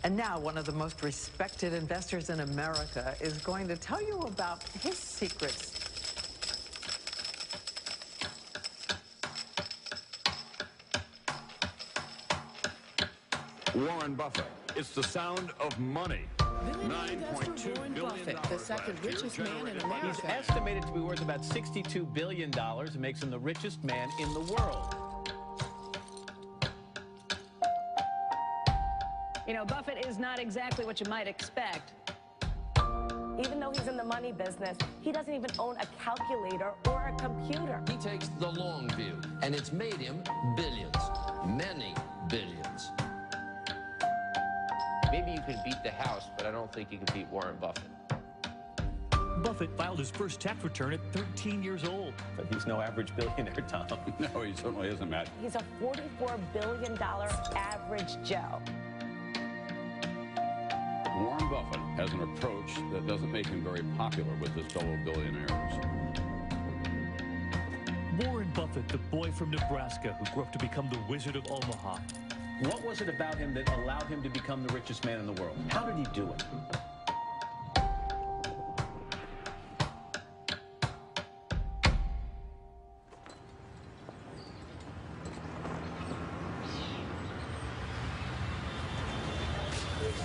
And now one of the most respected investors in America is going to tell you about his secrets. Warren Buffett. It's the sound of money. $9.2 billion. The second richest man in America. He's estimated to be worth about $62 billion. It makes him the richest man in the world. You know, Buffett is not exactly what you might expect. Even though he's in the money business, he doesn't even own a calculator or a computer. He takes the long view, and it's made him billions, many billions. Maybe you can beat the House, but I don't think you can beat Warren Buffett. Buffett filed his first tax return at 13 years old. But he's no average billionaire, Tom. No, he certainly isn't, Matt. He's a $44 billion average Joe. Warren Buffett has an approach that doesn't make him very popular with his fellow billionaires. Warren Buffett, the boy from Nebraska who grew up to become the Wizard of Omaha. What was it about him that allowed him to become the richest man in the world? How did he do it?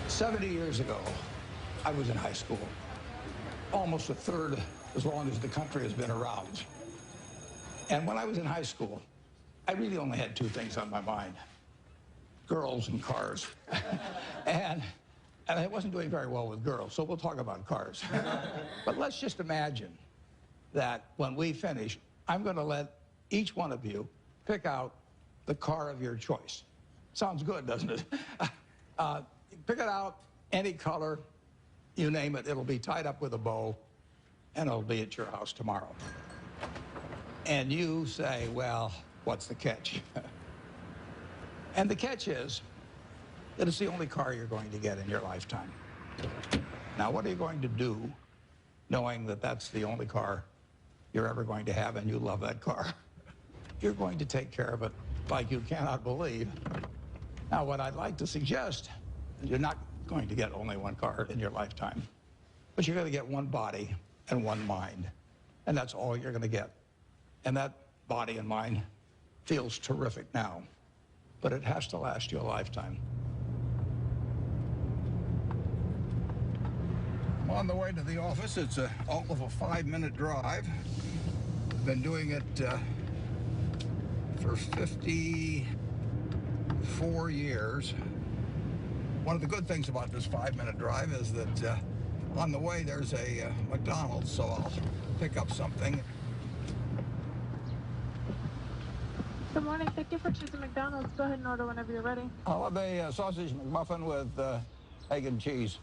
70 years ago, I was in high school, almost a third as long as the country has been around. And when I was in high school, I really only had two things on my mind: girls and cars. and I wasn't doing very well with girls, so we'll talk about cars. But let's just imagine that when we finish, I'm going to let each one of you pick out the car of your choice. Sounds good, doesn't it? Pick it out, any color, you name it. It'll be tied up with a bow, and it'll be at your house tomorrow. And you say, well, what's the catch? And the catch is that it's the only car you're going to get in your lifetime. Now, what are you going to do knowing that that's the only car you're ever going to have and you love that car? You're going to take care of it like you cannot believe. Now, what I'd like to suggest is you're not going to get only one car in your lifetime, but you're going to get one body and one mind, and that's all you're going to get. And that body and mind feels terrific now, but it has to last you a lifetime. I'm on the way to the office. It's all of a 5-minute drive. I've been doing it for 54 years. One of the good things about this 5-minute drive is that on the way there's a McDonald's, so I'll pick up something. Good morning. Thank you for choosing McDonald's. Go ahead and order whenever you're ready. I'll have a sausage McMuffin with egg and cheese.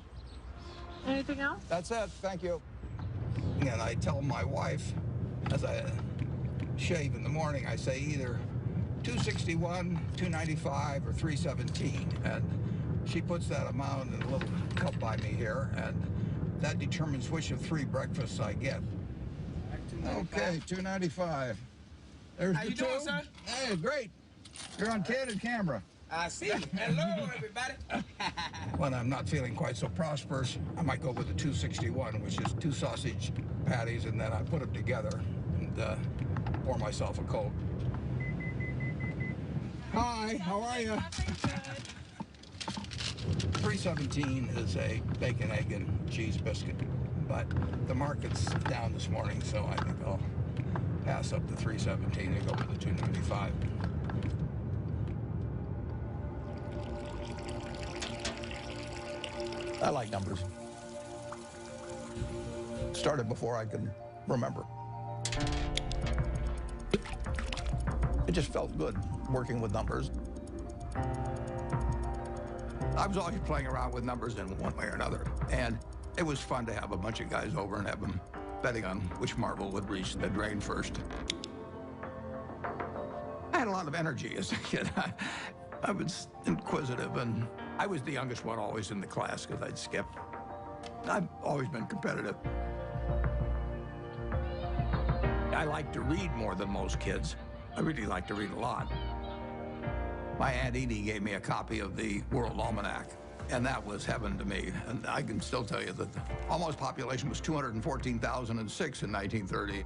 Anything else? That's it. Thank you. And I tell my wife, as I shave in the morning, I say either 261, 295, or 317. And she puts that amount in a little cup by me here, and that determines which of 3 breakfasts I get. Okay, 295. There's How the you two. doing, sir? Hey, great. You're on candid camera. I see. Hello, everybody. When I'm not feeling quite so prosperous, I might go with the 261, which is 2 sausage patties, and then I put them together and pour myself a Coke. Hi, how are you? 317 is a bacon, egg, and cheese biscuit, but the market's down this morning, so I think I'll pass up the 317 and go with the 295. I like numbers. Started before I can remember. It just felt good working with numbers. I was always playing around with numbers in one way or another, and it was fun to have a bunch of guys over and have them betting on which marble would reach the drain first. I had a lot of energy as a kid. I was inquisitive, and I was the youngest one always in the class because I'd skip. I've always been competitive. I like to read more than most kids. I really like to read a lot. My Aunt Edie gave me a copy of the World Almanac And that was heaven to me. And I can still tell you that the almost population was 214,006 in 1930.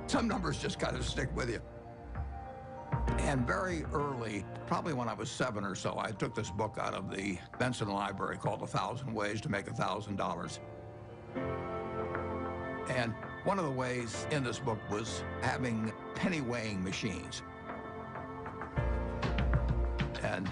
Some numbers just kind of stick with you. And very early, probably when I was 7 or so, I took this book out of the Benson Library called 1,000 Ways to Make $1,000. And one of the ways in this book was having penny weighing machines. And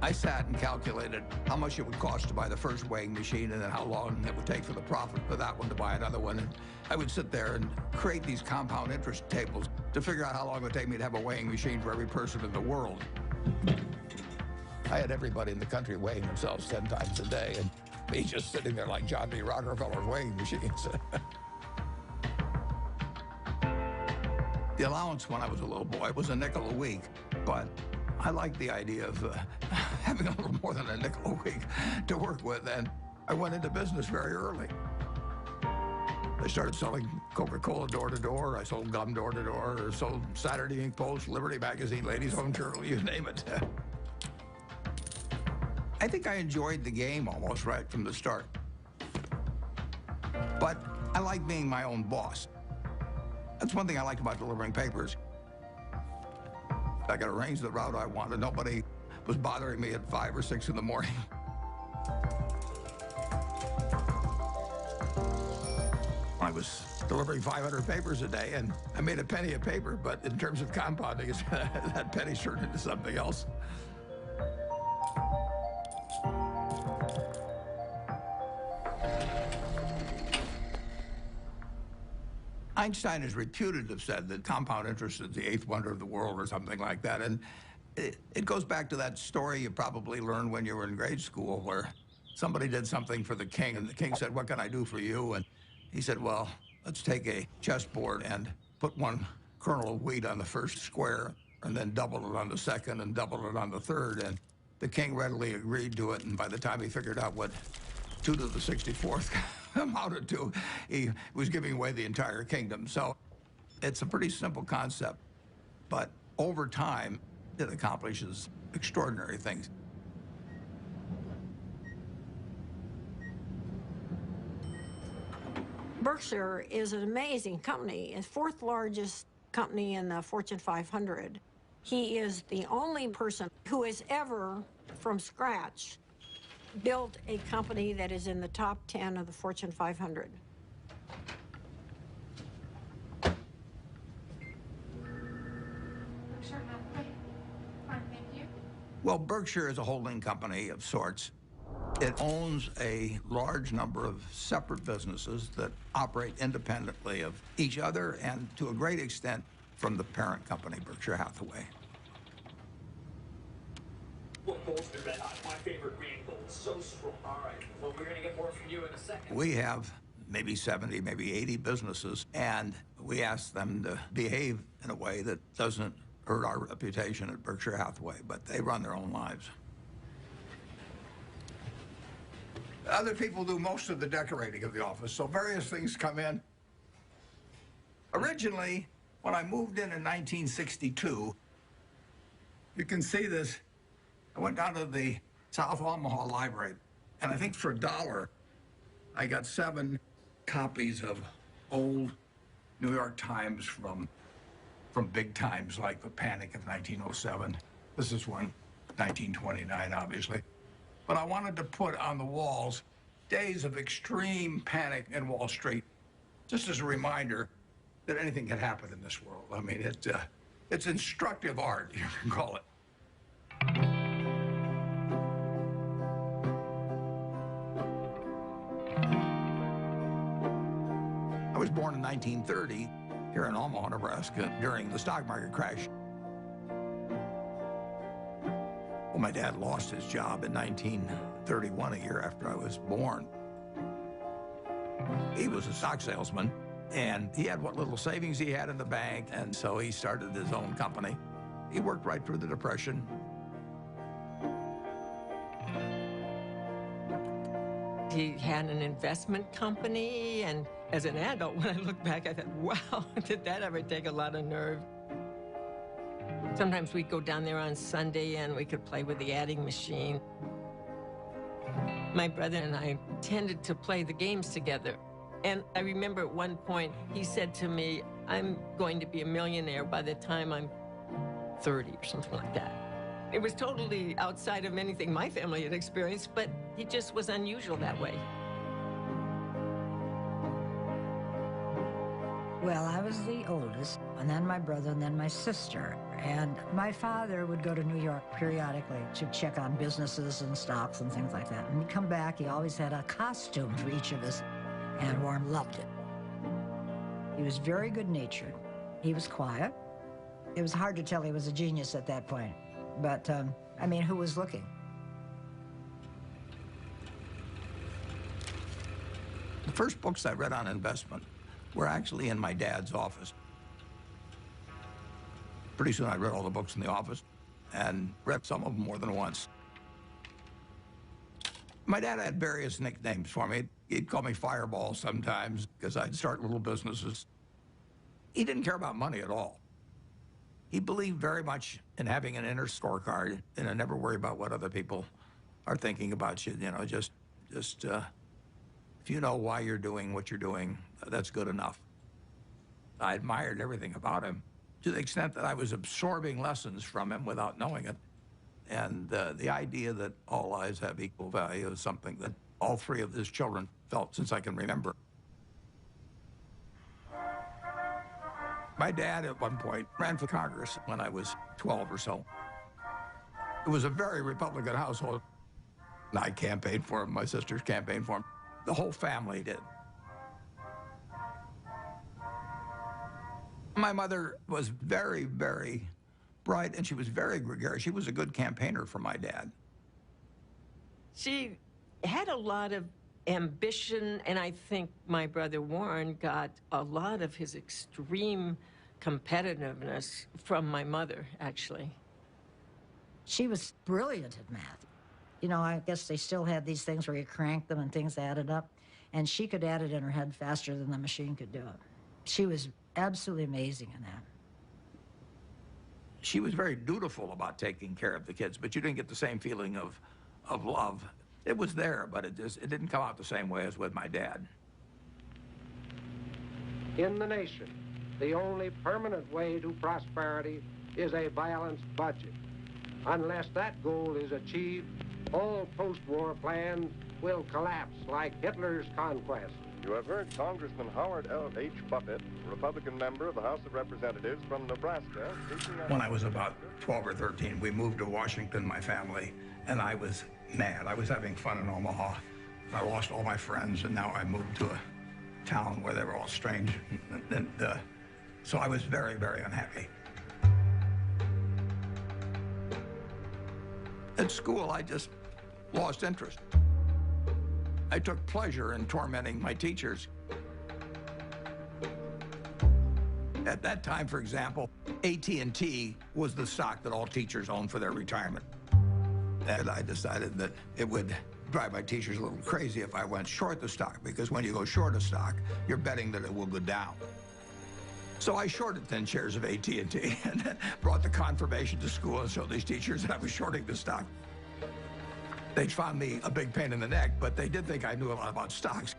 I sat and calculated how much it would cost to buy the first weighing machine and then how long it would take for the profit for that one to buy another one. And I would sit there and create these compound interest tables to figure out how long it would take me to have a weighing machine for every person in the world. I had everybody in the country weighing themselves 10 times a day, and me just sitting there like John D. Rockefeller's weighing machines. The allowance when I was a little boy was a nickel a week, but I liked the idea of having a little more than a nickel a week to work with, and I went into business very early. I started selling Coca-Cola door-to-door, I sold gum door-to-door, or sold Saturday Ink Post, Liberty Magazine, Ladies' Home Journal, you name it. I think I enjoyed the game almost right from the start. But I like being my own boss. That's one thing I liked about delivering papers. I could arrange the route I wanted. Nobody was bothering me at 5 or 6 in the morning. I was delivering 500 papers a day, and I made a penny a paper, but in terms of compounding, that penny turned into something else. Einstein is reputed to have said that compound interest is the 8th wonder of the world or something like that. And it goes back to that story you probably learned when you were in grade school where somebody did something for the king and the king said, "What can I do for you?" And he said, "Well, let's take a chessboard and put 1 kernel of wheat on the first square and then double it on the second and double it on the third." And the king readily agreed to it. And by the time he figured out what 2 to the 64th amounted to, he was giving away the entire kingdom. So it's a pretty simple concept, but over time, it accomplishes extraordinary things. Berkshire is an amazing company, a 4th largest company in the Fortune 500. He is the only person who has ever, from scratch, built a company that is in the top 10 of the Fortune 500. Well, Berkshire is a holding company of sorts. It owns a large number of separate businesses that operate independently of each other and, to a great extent, from the parent company, Berkshire Hathaway. What gold's been red hot? My favorite green gold. So strong. All right. Well, we're going to get more from you in a second. We have maybe 70, maybe 80 businesses, and we ask them to behave in a way that doesn't hurt our reputation at Berkshire Hathaway, but they run their own lives. Other people do most of the decorating of the office, so various things come in. Originally, when I moved in 1962, you can see this. I went down to the South Omaha Library, and I think for $1, I got 7 copies of old New York Times from big times, like the Panic of 1907. This is one, 1929, obviously. But I wanted to put on the walls days of extreme panic in Wall Street, just as a reminder that anything can happen in this world. I mean, it's instructive art, you can call it. I was born in 1930 here in Omaha, Nebraska, during the stock market crash. Well, my dad lost his job in 1931, a year after I was born. He was a stock salesman, and he had what little savings he had in the bank, and so he started his own company. He worked right through the Depression. He had an investment company, and as an adult, when I look back, I thought, wow, did that ever take a lot of nerve? Sometimes we'd go down there on Sunday and we could play with the adding machine. My brother and I tended to play the games together. And I remember at one point, he said to me, I'm going to be a millionaire by the time I'm 30 or something like that. It was totally outside of anything my family had experienced, but he just was unusual that way. Well, I was the oldest, and then my brother, and then my sister. And my father would go to New York periodically to check on businesses and stocks and things like that. And he'd come back, he always had a costume for each of us, and Warren loved it. He was very good-natured. He was quiet. It was hard to tell he was a genius at that point. But, I mean, who was looking? The first books I read on investment were actually in my dad's office. Pretty soon I read all the books in the office and read some of them more than once. My dad had various nicknames for me. He'd call me Fireball sometimes because I'd start little businesses. He didn't care about money at all. He believed very much in having an inner scorecard and never worry about what other people are thinking about you. You know, just if you know why you're doing what you're doing, that's good enough. I admired everything about him to the extent that I was absorbing lessons from him without knowing it. And the idea that all lives have equal value is something that all three of his children felt since I can remember. My dad, at one point, ran for Congress when I was 12 or so. It was a very Republican household. I campaigned for him, my sisters campaigned for him. The whole family did. My mother was very, very bright, and she was very gregarious. She was a good campaigner for my dad. She had a lot of ambition, and I think my brother Warren got a lot of his extreme competitiveness from my mother, actually. She was brilliant at math. You know, I guess they still had these things where you crank them and things added up, and she could add it in her head faster than the machine could do it. She was absolutely amazing in that. She was very dutiful about taking care of the kids, but you didn't get the same feeling of love. It was there, but it didn't come out the same way as with my dad. In the nation, the only permanent way to prosperity is a balanced budget. Unless that goal is achieved, all post-war plans will collapse like Hitler's conquest. You have heard Congressman Howard L. H. Buffett, Republican member of the House of Representatives from Nebraska, speaking When I was about 12 or 13, we moved to Washington, my family, and I was mad. I was having fun in Omaha. I lost all my friends, and now I moved to a town where they were all strange. So I was very, very unhappy. At school, I just lost interest. I took pleasure in tormenting my teachers. At that time, for example, AT&T was the stock that all teachers owned for their retirement. And I decided that it would drive my teachers a little crazy if I went short the stock, because when you go short a stock, you're betting that it will go down. So I shorted 10 shares of AT&T and then brought the confirmation to school and showed these teachers that I was shorting the stock. They found me a big pain in the neck, but they did think I knew a lot about stocks.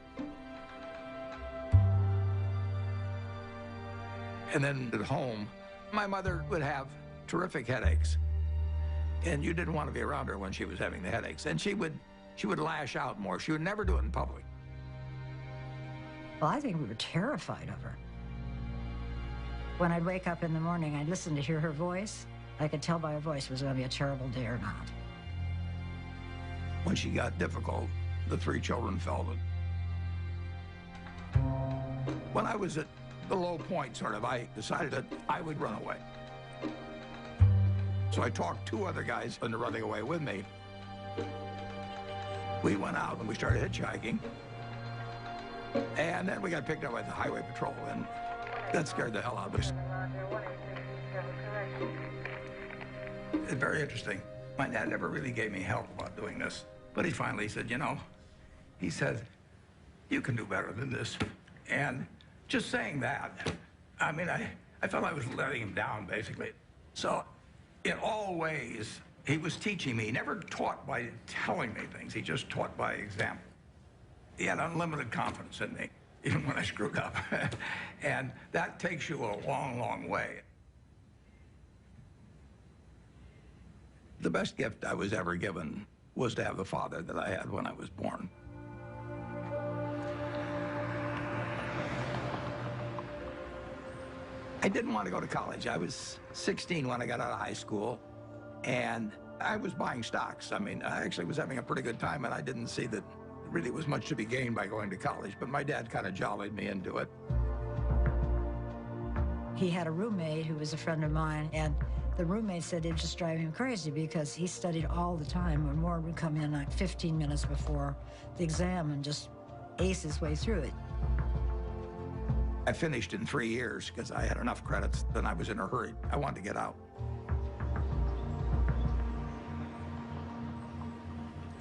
And then at home, my mother would have terrific headaches. And you didn't want to be around her when she was having the headaches. And she would lash out more. She would never do it in public. Well, I think we were terrified of her. When I'd wake up in the morning, I'd listen to hear her voice. I could tell by her voice it was going to be a terrible day or not. When she got difficult, the three children felt it. When I was at the low point, sort of, I decided that I would run away. So I talked two other guys into running away with me. We went out and we started hitchhiking. And then we got picked up by the highway patrol, and that scared the hell out of us. It's very interesting. My dad never really gave me help about doing this. But he finally said, you know, he said, you can do better than this. And just saying that, I mean, I felt I was letting him down, basically. So in all ways, He was teaching me. He never taught by telling me things. He just taught by example. He had unlimited confidence in me, even when I screwed up. And that takes you a long, long way. The best gift I was ever given was to have the father that I had when I was born. I didn't want to go to college. I was 16 when I got out of high school, and I was buying stocks. I mean, I actually was having a pretty good time, and I didn't see that there really was much to be gained by going to college, but my dad kind of jollied me into it. He had a roommate who was a friend of mine, and the roommate said it just drove him crazy because he studied all the time, and Warren would come in like 15 minutes before the exam and just ace his way through it. I finished in 3 years because I had enough credits, and I was in a hurry. I wanted to get out.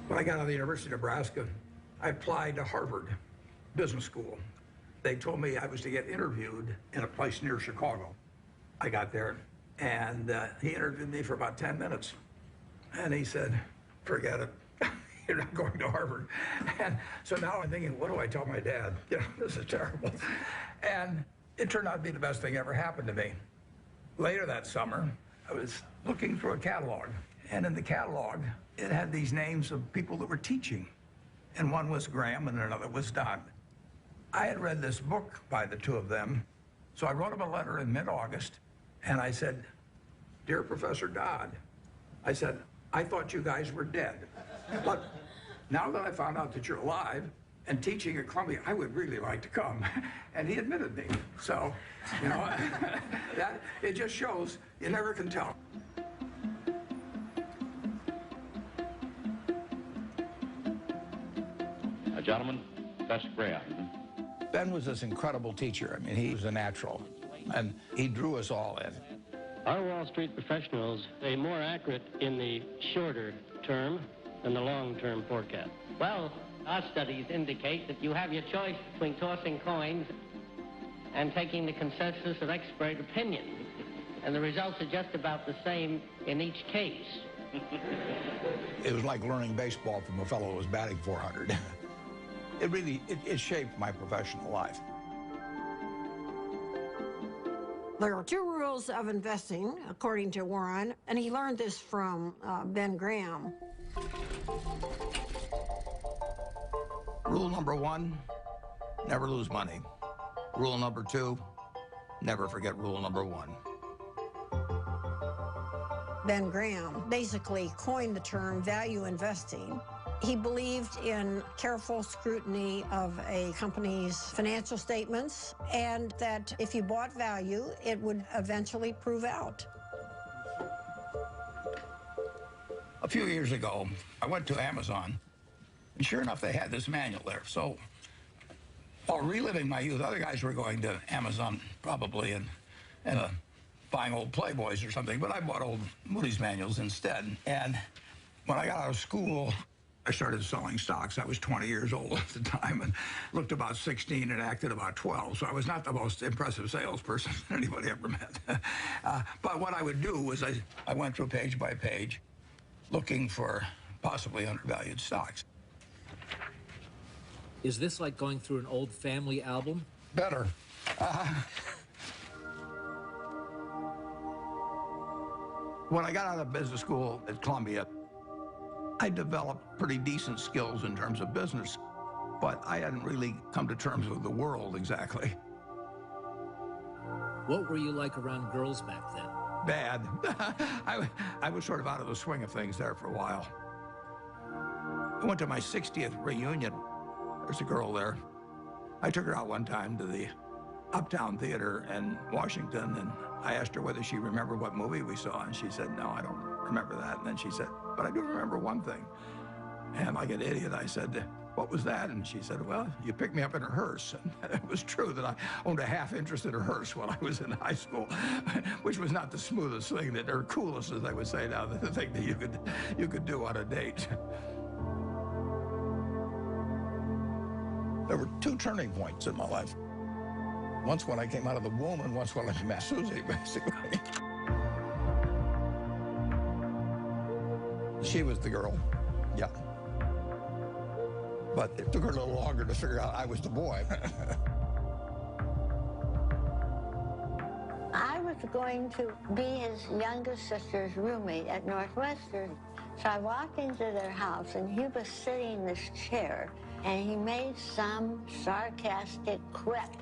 When I got out of the University of Nebraska, I applied to Harvard Business School. They told me I was to get interviewed in a place near Chicago. I got there, and he interviewed me for about 10 minutes. And he said, forget it. You're not going to Harvard. And so now I'm thinking, what do I tell my dad? You know, this is terrible. And it turned out to be the best thing ever happened to me. Later that summer, I was looking through a catalog. And in the catalog, it had these names of people that were teaching. And one was Graham and another was Dodd. I had read this book by the two of them. So I wrote him a letter in mid-August. And I said, Dear Professor Dodd, I said, I thought you guys were dead. But now that I found out that you're alive and teaching at Columbia, I would really like to come. And he admitted me. So, you know, that it just shows you never can tell. Gentlemen, that's Graham. Ben was this incredible teacher. I mean, he was a natural, and he drew us all in. Are Wall Street professionals more accurate in the shorter term than the long-term forecast? Well, our studies indicate that you have your choice between tossing coins and taking the consensus of expert opinion. And the results are just about the same in each case. It was like learning baseball from a fellow who was batting 400. It shaped my professional life. There are two rules of investing, according to Warren, and he learned this from Ben Graham. Rule number 1, never lose money. Rule number 2, never forget rule number 1. Ben Graham basically coined the term value investing. He believed in careful scrutiny of a company's financial statements, and that if you bought value, it would eventually prove out. A few years ago, I went to Amazon, and sure enough, they had this manual there. So, while reliving my youth, other guys were going to Amazon probably and buying old Playboys or something, but I bought old Moody's manuals instead. And when I got out of school, I started selling stocks. I was 20 years old at the time and looked about 16 and acted about 12. So I was not the most impressive salesperson anybody ever met. But what I would do was I went through page by page looking for possibly undervalued stocks. Is this like going through an old family album? Better. When I got out of business school at Columbia, I developed pretty decent skills in terms of business, but I hadn't really come to terms with the world exactly. What were you like around girls back then? Bad. I was sort of out of the swing of things there for a while. I went to my 60th reunion. There's a girl there. I took her out one time to the Uptown Theater in Washington, and I asked her whether she remembered what movie we saw, and she said, no, I don't remember that. And then she said, but I do remember one thing. And like an idiot, I said, what was that? And she said, well, you picked me up in a hearse. And it was true that I owned a half interest in a hearse when I was in high school, which was not the smoothest thing, or coolest, as I would say now, the thing that you could do on a date. There were two turning points in my life. Once when I came out of the womb, and once when I met Susie, basically. She was the girl, yeah. But it took her a little longer to figure out I was the boy. I was going to be his youngest sister's roommate at Northwestern. So I walked into their house, and he was sitting in this chair, and he made some sarcastic quip.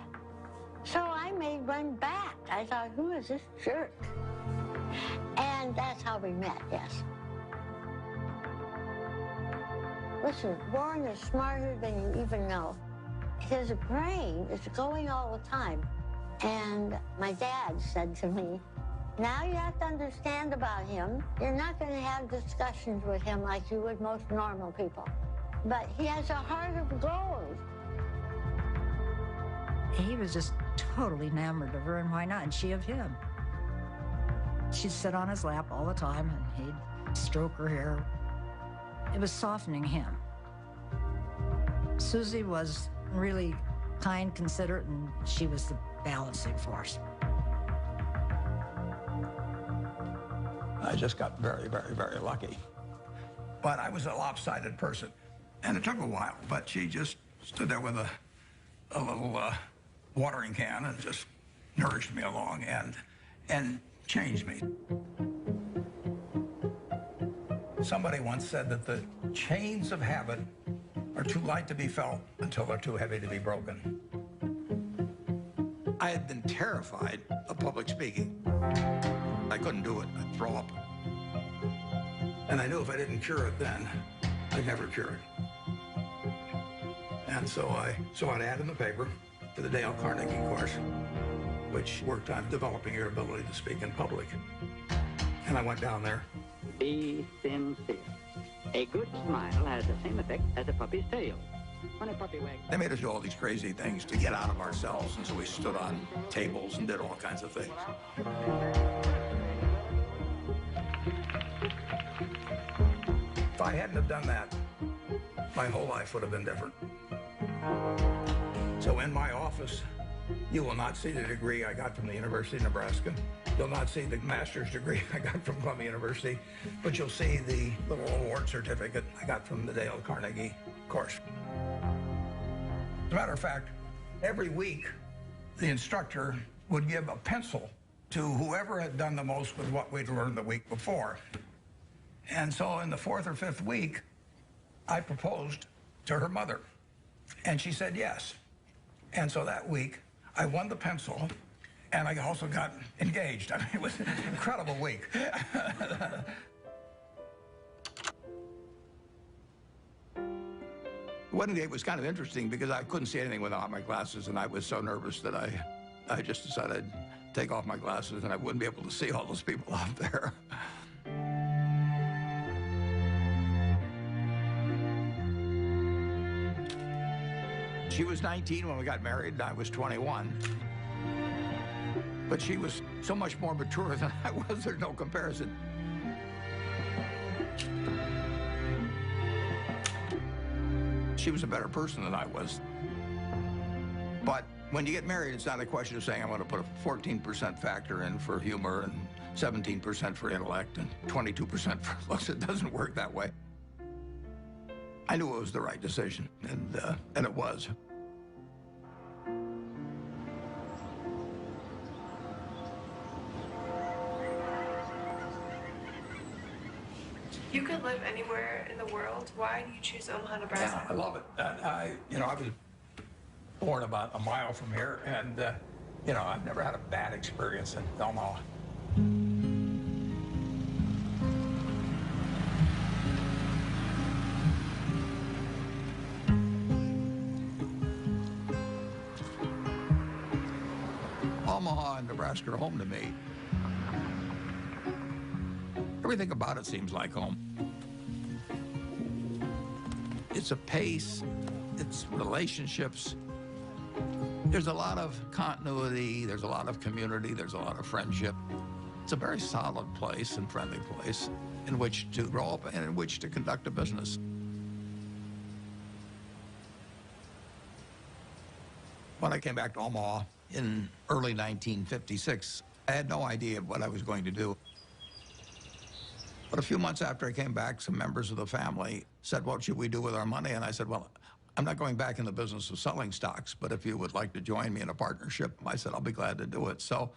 So I made one back. I thought, who is this jerk? And that's how we met, yes. Listen, Warren is smarter than you even know. His brain is going all the time. And my dad said to me, now you have to understand about him. You're not going to have discussions with him like you would most normal people. But he has a heart of gold. He was just totally enamored of her, and why not? And she of him. She'd sit on his lap all the time, and he'd stroke her hair. It was softening him. Susie was really kind, considerate, and she was the balancing force. I just got very, very, very lucky. But I was a lopsided person, and it took a while, but she just stood there with a little watering can and just nourished me along and changed me. Somebody once said that the chains of habit are too light to be felt until they're too heavy to be broken. I had been terrified of public speaking. I couldn't do it. I'd throw up. And I knew if I didn't cure it then, I'd never cure it. And so I saw an ad in the paper for the Dale Carnegie course, which worked on developing your ability to speak in public. And I went down there. Be sincere. A good smile has the same effect as a puppy's tail. When a puppy wags... They made us do all these crazy things to get out of ourselves, and so we stood on tables and did all kinds of things. If I hadn't have done that, my whole life would have been different. So in my office, you will not see the degree I got from the University of Nebraska. You'll not see the master's degree I got from Columbia University, but you'll see the little award certificate I got from the Dale Carnegie course. As a matter of fact, every week, the instructor would give a pencil to whoever had done the most with what we'd learned the week before. And so in the fourth or fifth week, I proposed to her mother, and she said yes. And so that week, I won the pencil, and I also got engaged. I mean, it was an incredible week. One day it was kind of interesting because I couldn't see anything without my glasses, and I was so nervous that I just decided I'd take off my glasses and I wouldn't be able to see all those people out there. She was 19 when we got married, and I was 21. But she was so much more mature than I was, there's no comparison. She was a better person than I was. But when you get married, it's not a question of saying I'm going to put a 14% factor in for humor and 17% for intellect and 22% for looks. It doesn't work that way. I knew it was the right decision, and it was. You could live anywhere in the world. Why do you choose Omaha, Nebraska? Yeah, I love it. I was born about a mile from here, and I've never had a bad experience in Omaha. Omaha and Nebraska are home to me. Everything about it seems like home. It's a pace, it's relationships. There's a lot of continuity, there's a lot of community, there's a lot of friendship. It's a very solid place and friendly place in which to grow up and in which to conduct a business. When I came back to Omaha in early 1956, I had no idea what I was going to do. But a few months after I came back, some members of the family said, what should we do with our money? And I said, well, I'm not going back in the business of selling stocks, but if you would like to join me in a partnership, I said, I'll be glad to do it. So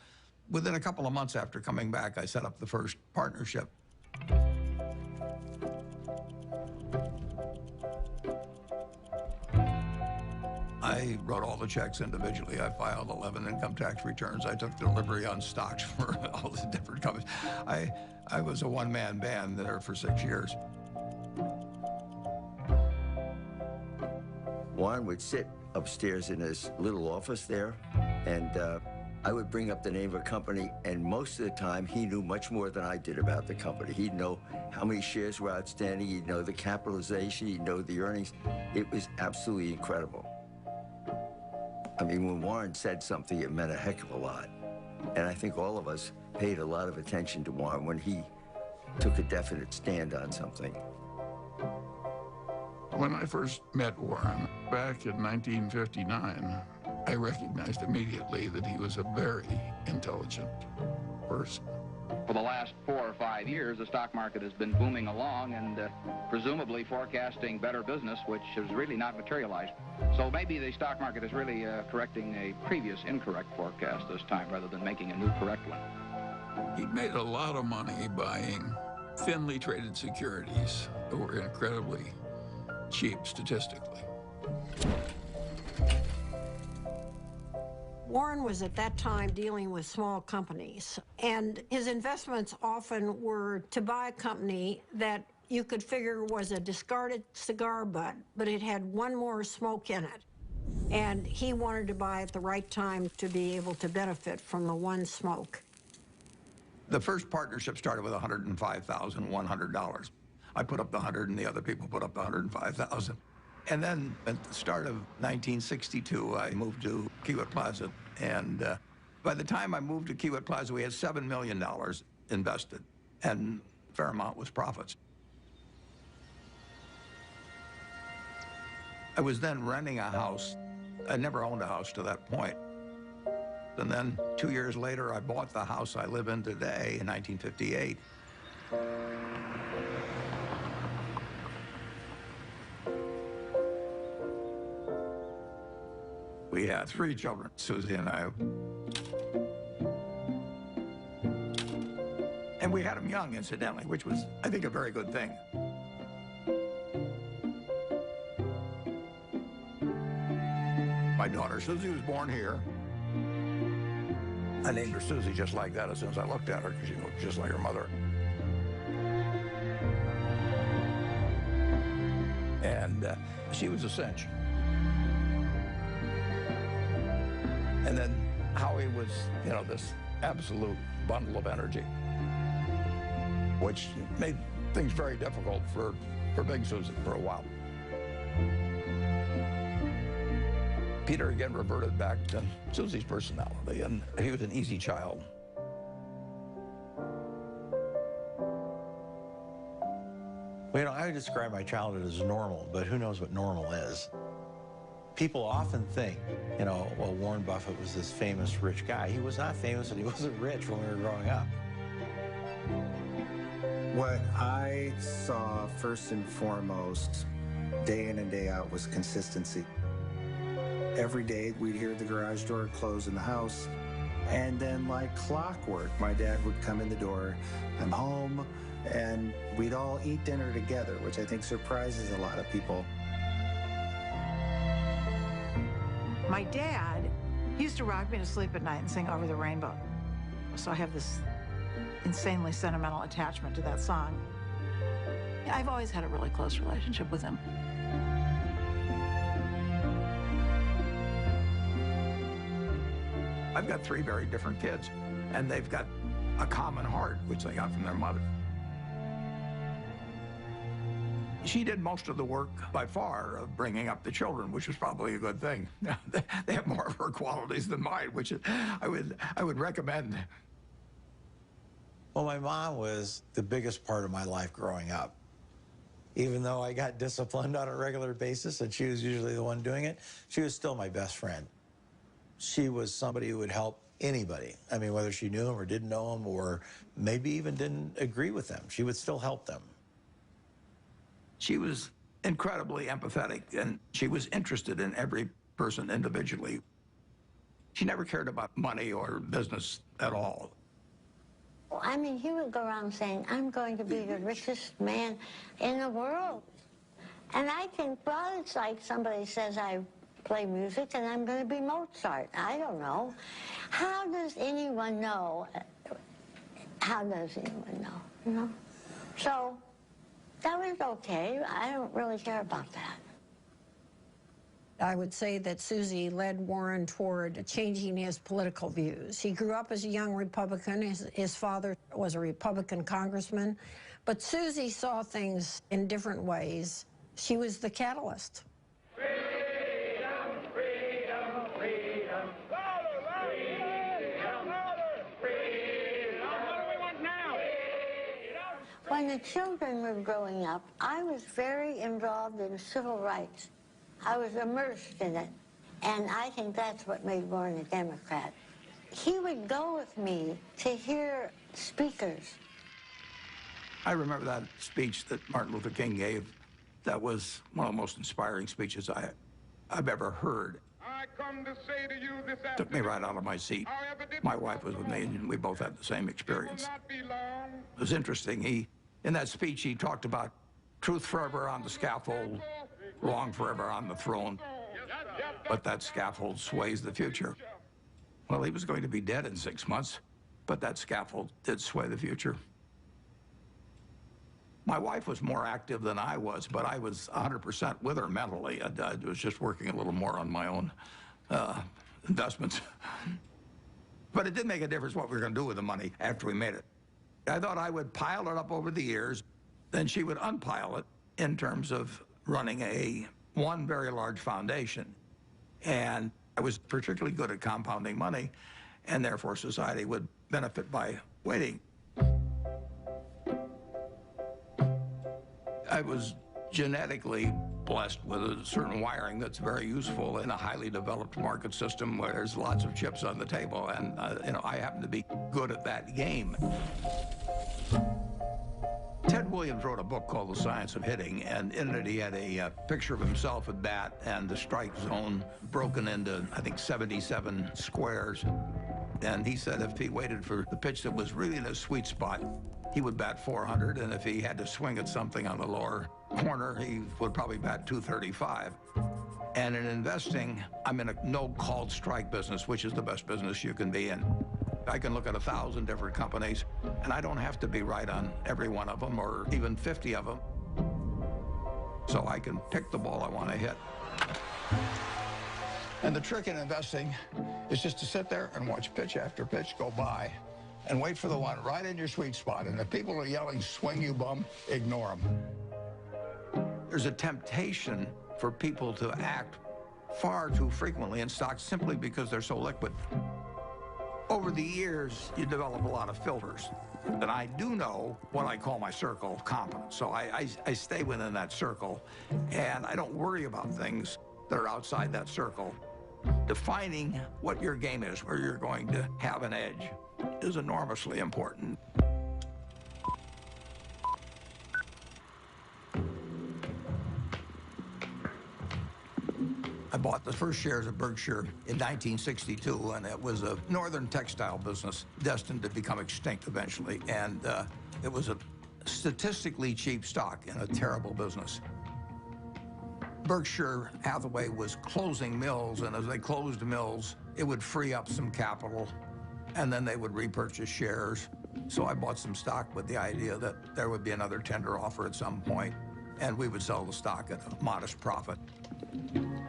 within a couple of months after coming back, I set up the first partnership. I wrote all the checks individually. I filed 11 income tax returns. I took delivery on stocks for all the different companies. I was a one-man band there for 6 years. Warren would sit upstairs in his little office there, and I would bring up the name of a company, and most of the time he knew much more than I did about the company. He'd know how many shares were outstanding, he'd know the capitalization, he'd know the earnings. It was absolutely incredible. I mean, when Warren said something, it meant a heck of a lot. And I think all of us paid a lot of attention to Warren when he took a definite stand on something. When I first met Warren back in 1959, I recognized immediately that he was a very intelligent person. For the last 4 or 5 years, the stock market has been booming along and presumably forecasting better business, which has really not materialized. So maybe the stock market is really correcting a previous incorrect forecast this time rather than making a new correct one. He made a lot of money buying thinly traded securities that were incredibly cheap statistically. Warren was at that time dealing with small companies, and his investments often were to buy a company that you could figure was a discarded cigar butt, but it had one more smoke in it. And he wanted to buy at the right time to be able to benefit from the one smoke. The first partnership started with $105,100. I put up the 100 and the other people put up the 105,000. And then at the start of 1962, I moved to Kiewit Plaza. And by the time I moved to Kiewit Plaza, we had $7 million invested, and a fair amount was profits. I was then renting a house. I never owned a house to that point. And then 2 years later, I bought the house I live in today in 1958. We had 3 children, Susie and I. And we had them young, incidentally, which was, I think, a very good thing. My daughter, Susie, was born here. I named her Susie just like that as soon as I looked at her, because she looked just like her mother. And she was a cinch. And then Howie was, you know, this absolute bundle of energy, which made things very difficult for Big Susan for a while. Peter again reverted back to Susie's personality, and he was an easy child. Well, you know, I would describe my childhood as normal, but who knows what normal is. People often think, you know, well, Warren Buffett was this famous rich guy. He was not famous and he wasn't rich when we were growing up. What I saw first and foremost, day in and day out, was consistency. Every day we'd hear the garage door close in the house, and then like clockwork, my dad would come in the door, I'm home, and we'd all eat dinner together, which I think surprises a lot of people. My dad, he used to rock me to sleep at night and sing Over the Rainbow. So I have this insanely sentimental attachment to that song. I've always had a really close relationship with him. I've got 3 very different kids, and they've got a common heart, which they got from their mother. She did most of the work, by far, of bringing up the children, which was probably a good thing. They have more of her qualities than mine, which I would recommend. Well, my mom was the biggest part of my life growing up. Even though I got disciplined on a regular basis, and she was usually the one doing it, she was still my best friend. She was somebody who would help anybody. I mean, whether she knew them or didn't know them, or maybe even didn't agree with them, she would still help them. She was incredibly empathetic, and she was interested in every person individually. She never cared about money or business at all. I mean, he would go around saying, I'm going to be the richest man in the world. And I think, well, it's like somebody says I play music and I'm going to be Mozart. I don't know. How does anyone know? How does anyone know, you know? So that was okay. I don't really care about that. I would say that Susie led Warren toward changing his political views. He grew up as a young Republican. His father was a Republican congressman. But Susie saw things in different ways. She was the catalyst. Freedom, freedom, freedom. Freedom. What do we want now? When the children were growing up, I was very involved in civil rights. I was immersed in it, and I think that's what made Warren a Democrat. He would go with me to hear speakers. I remember that speech that Martin Luther King gave. That was one of the most inspiring speeches I've ever heard. I come to say to you this afternoon, Took me right out of my seat. My wife was with me, and we both had the same experience. It was interesting. In that speech, he talked about truth forever on the scaffold, wrong forever on the throne, but that scaffold sways the future. Well, he was going to be dead in 6 months, but that scaffold did sway the future. My wife was more active than I was, but I was 100% with her mentally. I was just working a little more on my own investments. But it did make a difference what we were going to do with the money after we made it. I thought I would pile it up over the years, then she would unpile it in terms of running one very large foundation. And I was particularly good at compounding money, and therefore society would benefit by waiting. I was genetically blessed with a certain wiring that's very useful in a highly developed market system where there's lots of chips on the table, and I happen to be good at that game. Ted Williams wrote a book called The Science of Hitting, and in it he had a picture of himself at bat and the strike zone broken into, I think, 77 squares. And he said if he waited for the pitch that was really in a sweet spot, he would bat 400, and if he had to swing at something on the lower corner, he would probably bat 235. And in investing, I'm in a no-called strike business, which is the best business you can be in. I can look at 1,000 different companies, and I don't have to be right on every one of them, or even 50 of them. So I can pick the ball I want to hit. And the trick in investing is just to sit there and watch pitch after pitch go by and wait for the one right in your sweet spot. And if people are yelling, swing you bum, ignore them. There's a temptation for people to act far too frequently in stocks simply because they're so liquid. Over the years, you develop a lot of filters. And I do know what I call my circle of competence. So I stay within that circle, and I don't worry about things that are outside that circle. Defining what your game is, where you're going to have an edge, is enormously important. I bought the first shares of Berkshire in 1962, and it was a northern textile business destined to become extinct eventually. And it was a statistically cheap stock in a terrible business. Berkshire Hathaway was closing mills, and as they closed mills, it would free up some capital, and then they would repurchase shares. So I bought some stock with the idea that there would be another tender offer at some point, and we would sell the stock at a modest profit.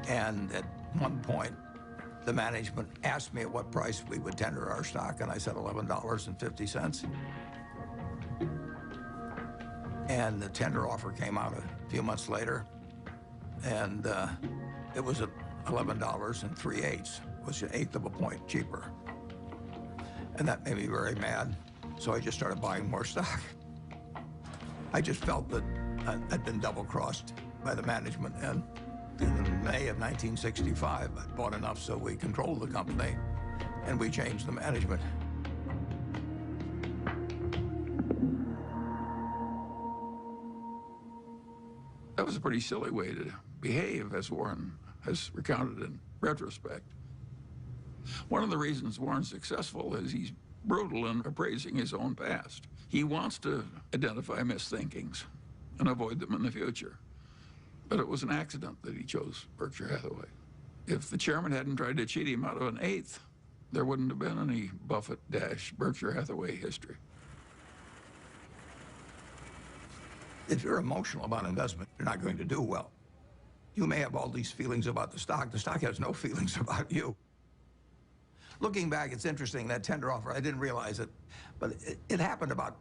And at one point, the management asked me at what price we would tender our stock, and I said $11.50. And the tender offer came out a few months later, and it was at $11.03, was an eighth of a point cheaper. And that made me very mad, so I just started buying more stock. I just felt that I'd been double-crossed by the management, and in May of 1965, I bought enough so we controlled the company. and we changed the management. That was a pretty silly way to behave, as Warren has recounted in retrospect. One of the reasons Warren's successful is he's brutal in appraising his own past. He wants to identify misthinkings and avoid them in the future. But it was an accident that he chose Berkshire Hathaway. If the chairman hadn't tried to cheat him out of an eighth, there wouldn't have been any Buffett-Berkshire Hathaway history. If you're emotional about investment, you're not going to do well. You may have all these feelings about the stock has no feelings about you. Looking back, it's interesting, that tender offer, I didn't realize it, but it happened about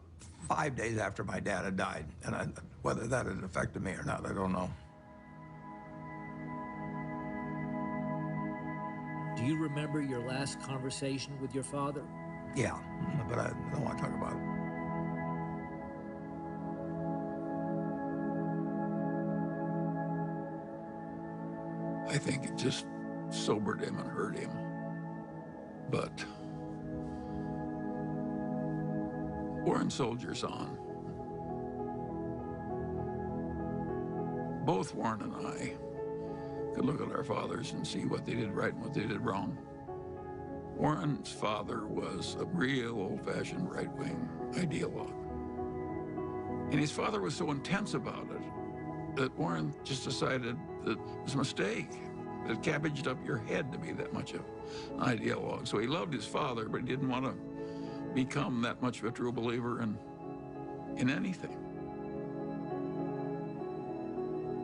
5 days after my dad had died, and whether that had affected me or not, I don't know. Do you remember your last conversation with your father? Yeah, but I don't want to talk about it. I think it just sobered him and hurt him. But Warren soldiers on. Both Warren and I could look at our fathers and see what they did right and what they did wrong. Warren's father was a real old-fashioned right-wing ideologue. And his father was so intense about it that Warren just decided that it was a mistake. It cabbaged up your head to be that much of an ideologue. So he loved his father, but he didn't want to become that much of a true believer in anything.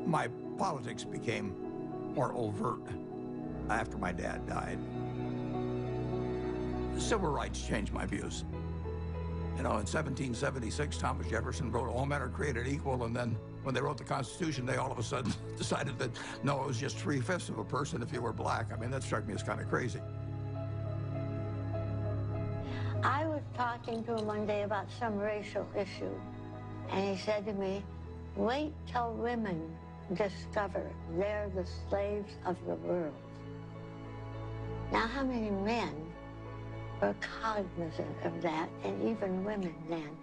My politics became more overt after my dad died. Civil rights changed my views. You know, in 1776, Thomas Jefferson wrote, "All men are created equal," and then when they wrote the Constitution, they all of a sudden decided that, no, it was just 3/5 of a person if you were black. I mean, that struck me as kind of crazy. I was talking to him one day about some racial issue, and he said to me, "Wait till women discover they're the slaves of the world." Now, how many men were cognizant of that, and even women then?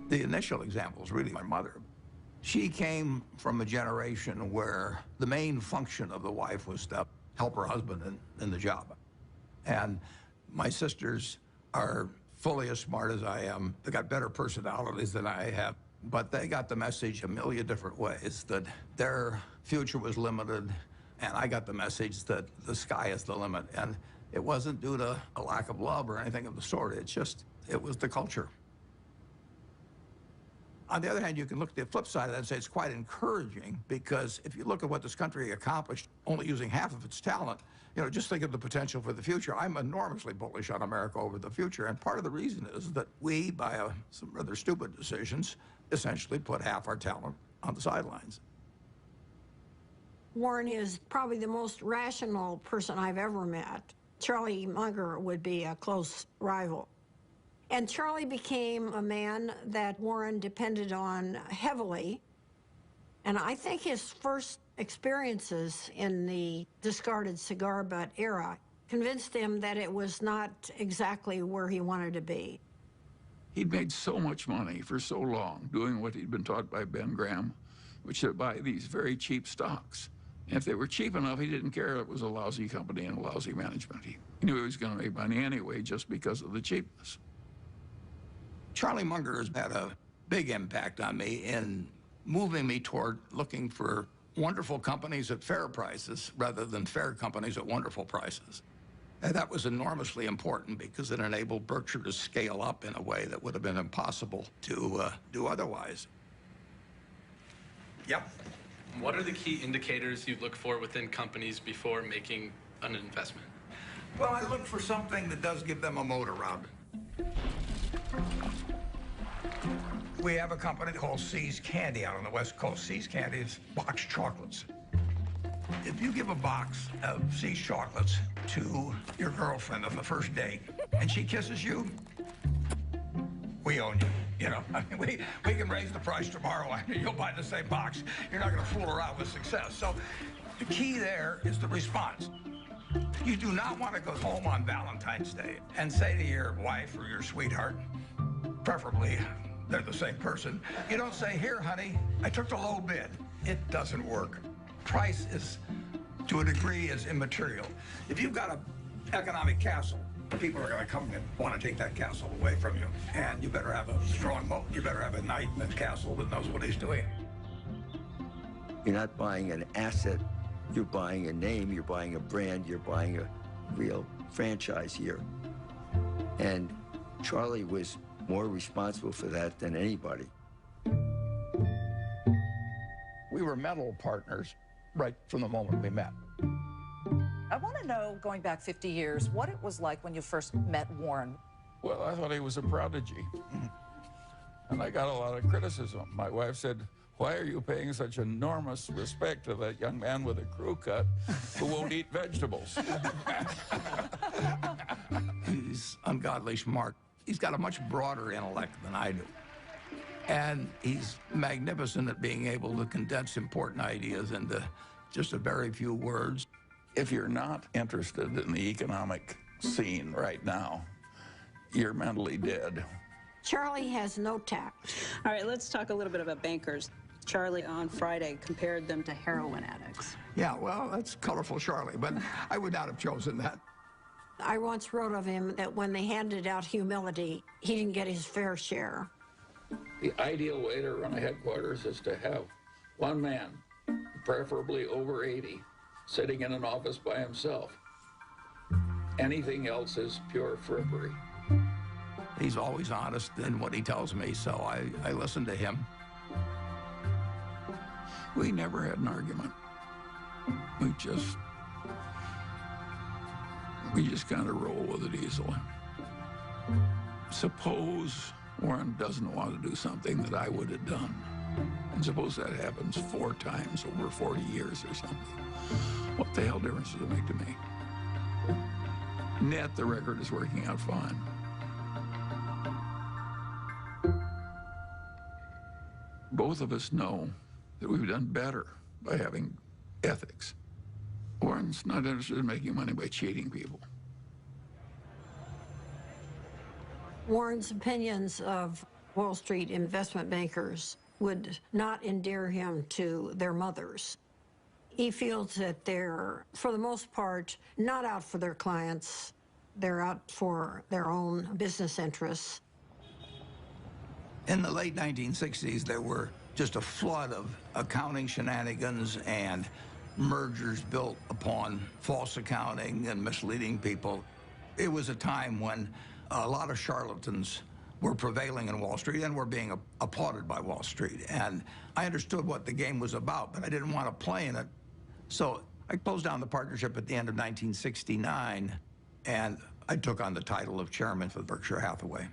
The initial example is really my mother. She came from a generation where the main function of the wife was to help her husband in the job. And my sisters are fully as smart as I am. They got better personalities than I have, but they got the message a million different ways that their future was limited, and I got the message that the sky is the limit. And it wasn't due to a lack of love or anything of the sort. It was the culture. On the other hand, you can look at the flip side of that and say it's quite encouraging, because if you look at what this country accomplished only using half of its talent, you know, just think of the potential for the future. I'm enormously bullish on America over the future, and part of the reason is that we, by some rather stupid decisions, essentially put half our talent on the sidelines. Warren is probably the most rational person I've ever met. Charlie Munger would be a close rival. And Charlie became a man that Warren depended on heavily. And I think his first experiences in the discarded cigar butt era convinced him that it was not exactly where he wanted to be. He'd made so much money for so long doing what he'd been taught by Ben Graham, which is to buy these very cheap stocks. And if they were cheap enough, he didn't care it was a lousy company and a lousy management. He knew he was going to make money anyway just because of the cheapness. Charlie Munger has had a big impact on me in moving me toward looking for wonderful companies at fair prices rather than fair companies at wonderful prices. And that was enormously important because it enabled Berkshire to scale up in a way that would have been impossible to do otherwise. Yep. What are the key indicators you look for within companies before making an investment? Well, I look for something that does give them a moat around it. We have a company called See's Candy out on the West Coast. See's Candy is boxed chocolates. If you give a box of See's chocolates to your girlfriend on the first date and she kisses you, we own you. You know, I mean, we can raise the price tomorrow and you'll buy the same box. You're not going to fool around with success. So the key there is the response. You do not want to go home on Valentine's Day and say to your wife or your sweetheart, preferably they're the same person, you don't say, here, honey, I took the low bid. It doesn't work. Price is, to a degree, is immaterial. If you've got an economic castle, people are going to come and want to take that castle away from you. And you better have a strong moat. You better have a knight in the castle that knows what he's doing. You're not buying an asset. You're buying a name. You're buying a brand. You're buying a real franchise here. And Charlie was more responsible for that than anybody. We were mental partners right from the moment we met. I want to know, going back 50 years, what it was like when you first met Warren. Well, I thought he was a prodigy. And I got a lot of criticism. My wife said, why are you paying such enormous respect to that young man with a crew cut who won't eat vegetables? He's ungodly smart. He's got a much broader intellect than I do. And he's magnificent at being able to condense important ideas into just a very few words. If you're not interested in the economic scene right now, you're mentally dead. Charlie has no tact. All right, let's talk a little bit about bankers. Charlie on Friday compared them to heroin addicts. Yeah, well, that's colorful, Charlie, but I would not have chosen that. I once wrote of him that when they handed out humility, he didn't get his fair share. The ideal way to run a headquarters is to have one man, preferably over 80, sitting in an office by himself. Anything else is pure frippery. He's always honest in what he tells me, so I listen to him. We never had an argument. We just kind of roll with it easily. Suppose Warren doesn't want to do something that I would have done. And suppose that happens 4 times over 40 years or something. What the hell difference does it make to me? Net, the record is working out fine. Both of us know that we've done better by having ethics. Warren's not interested in making money by cheating people. Warren's opinions of Wall Street investment bankers would not endear him to their mothers. He feels that they're, for the most part, not out for their clients. They're out for their own business interests. In the late 1960s, there were just a flood of accounting shenanigans and mergers built upon false accounting and misleading people. It was a time when a lot of charlatans were prevailing in Wall Street and were being applauded by Wall Street. And I understood what the game was about, but I didn't want to play in it. So I closed down the partnership at the end of 1969, and I took on the title of chairman for Berkshire Hathaway.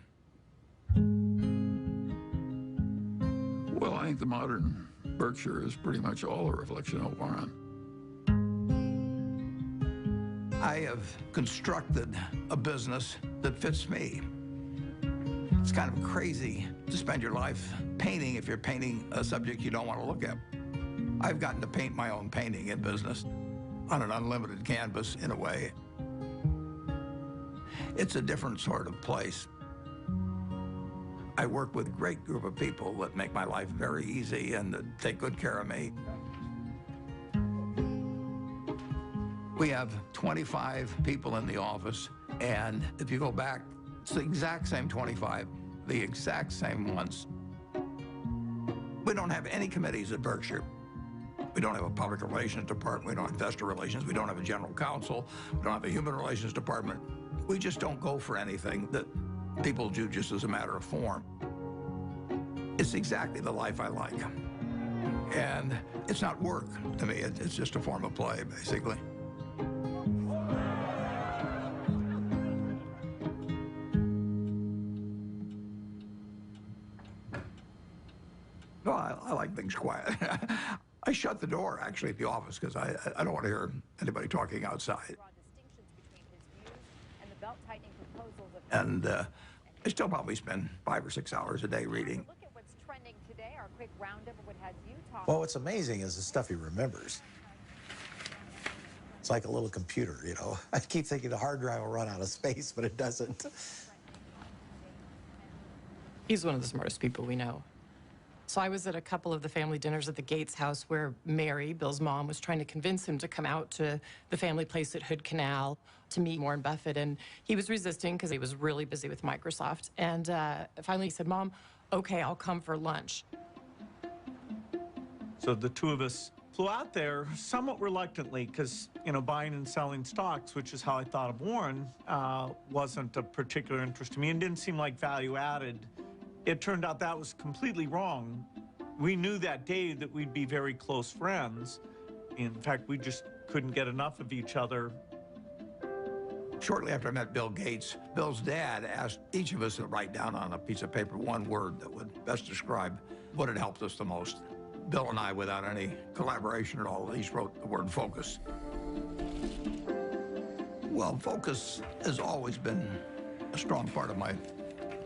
Well, I think the modern Berkshire is pretty much all a reflection of Warren. I have constructed a business that fits me. It's kind of crazy to spend your life painting if you're painting a subject you don't want to look at. I've gotten to paint my own painting in business on an unlimited canvas, in a way. It's a different sort of place. I work with a great group of people that make my life very easy and that take good care of me. We have 25 people in the office, and if you go back, it's the exact same 25, the exact same ones. We don't have any committees at Berkshire. We don't have a public relations department. We don't have investor relations. We don't have a general counsel. We don't have a human relations department. We just don't go for anything that people do just as a matter of form. It's exactly the life I like. And it's not work to me. It's just a form of play, basically. Well, I like things quiet. I shut the door, actually, at the office because I don't want to hear anybody talking outside. And I still probably spend 5 or 6 hours a day reading. Look at what's trending today. Our quick roundup of what has you talking. Well, what's amazing is the stuff he remembers. It's like a little computer, you know. I keep thinking the hard drive will run out of space, but it doesn't. He's one of the smartest people we know. So I was at a couple of the family dinners at the Gates house where Mary, Bill's mom, was trying to convince him to come out to the family place at Hood Canal to meet Warren Buffett. And he was resisting because he was really busy with Microsoft. And finally he said, Mom, okay, I'll come for lunch. So the two of us flew out there somewhat reluctantly because, you know, buying and selling stocks, which is how I thought of Warren, wasn't of particular interest to me and didn't seem like value added. It turned out that was completely wrong. We knew that day that we'd be very close friends. In fact, we just couldn't get enough of each other. Shortly after I met Bill Gates, Bill's dad asked each of us to write down on a piece of paper one word that would best describe what had helped us the most. Bill and I, without any collaboration at all, each wrote the word focus. Well, focus has always been a strong part of my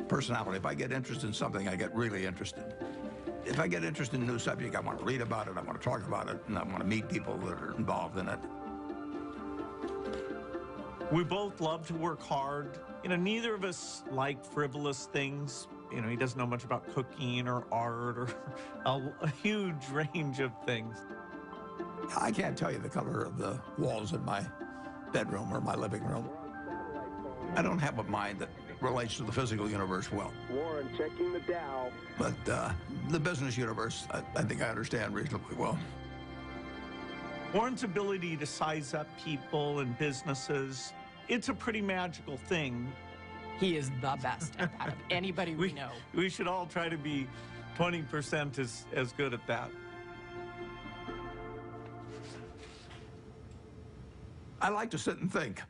personality. If I get interested in something, I get really interested. If I get interested in a new subject, I want to read about it, I want to talk about it, and I want to meet people that are involved in it. We both love to work hard. You know, neither of us like frivolous things. You know, he doesn't know much about cooking or art or a huge range of things. I can't tell you the color of the walls in my bedroom or my living room. I don't have a mind that relates to the physical universe well. Warren checking the Dow. But the business universe, I think I understand reasonably well. Warren's ability to size up people and businesses, it's a pretty magical thing. He is the best at that of anybody we know. We should all try to be 20% as good at that. I like to sit and think.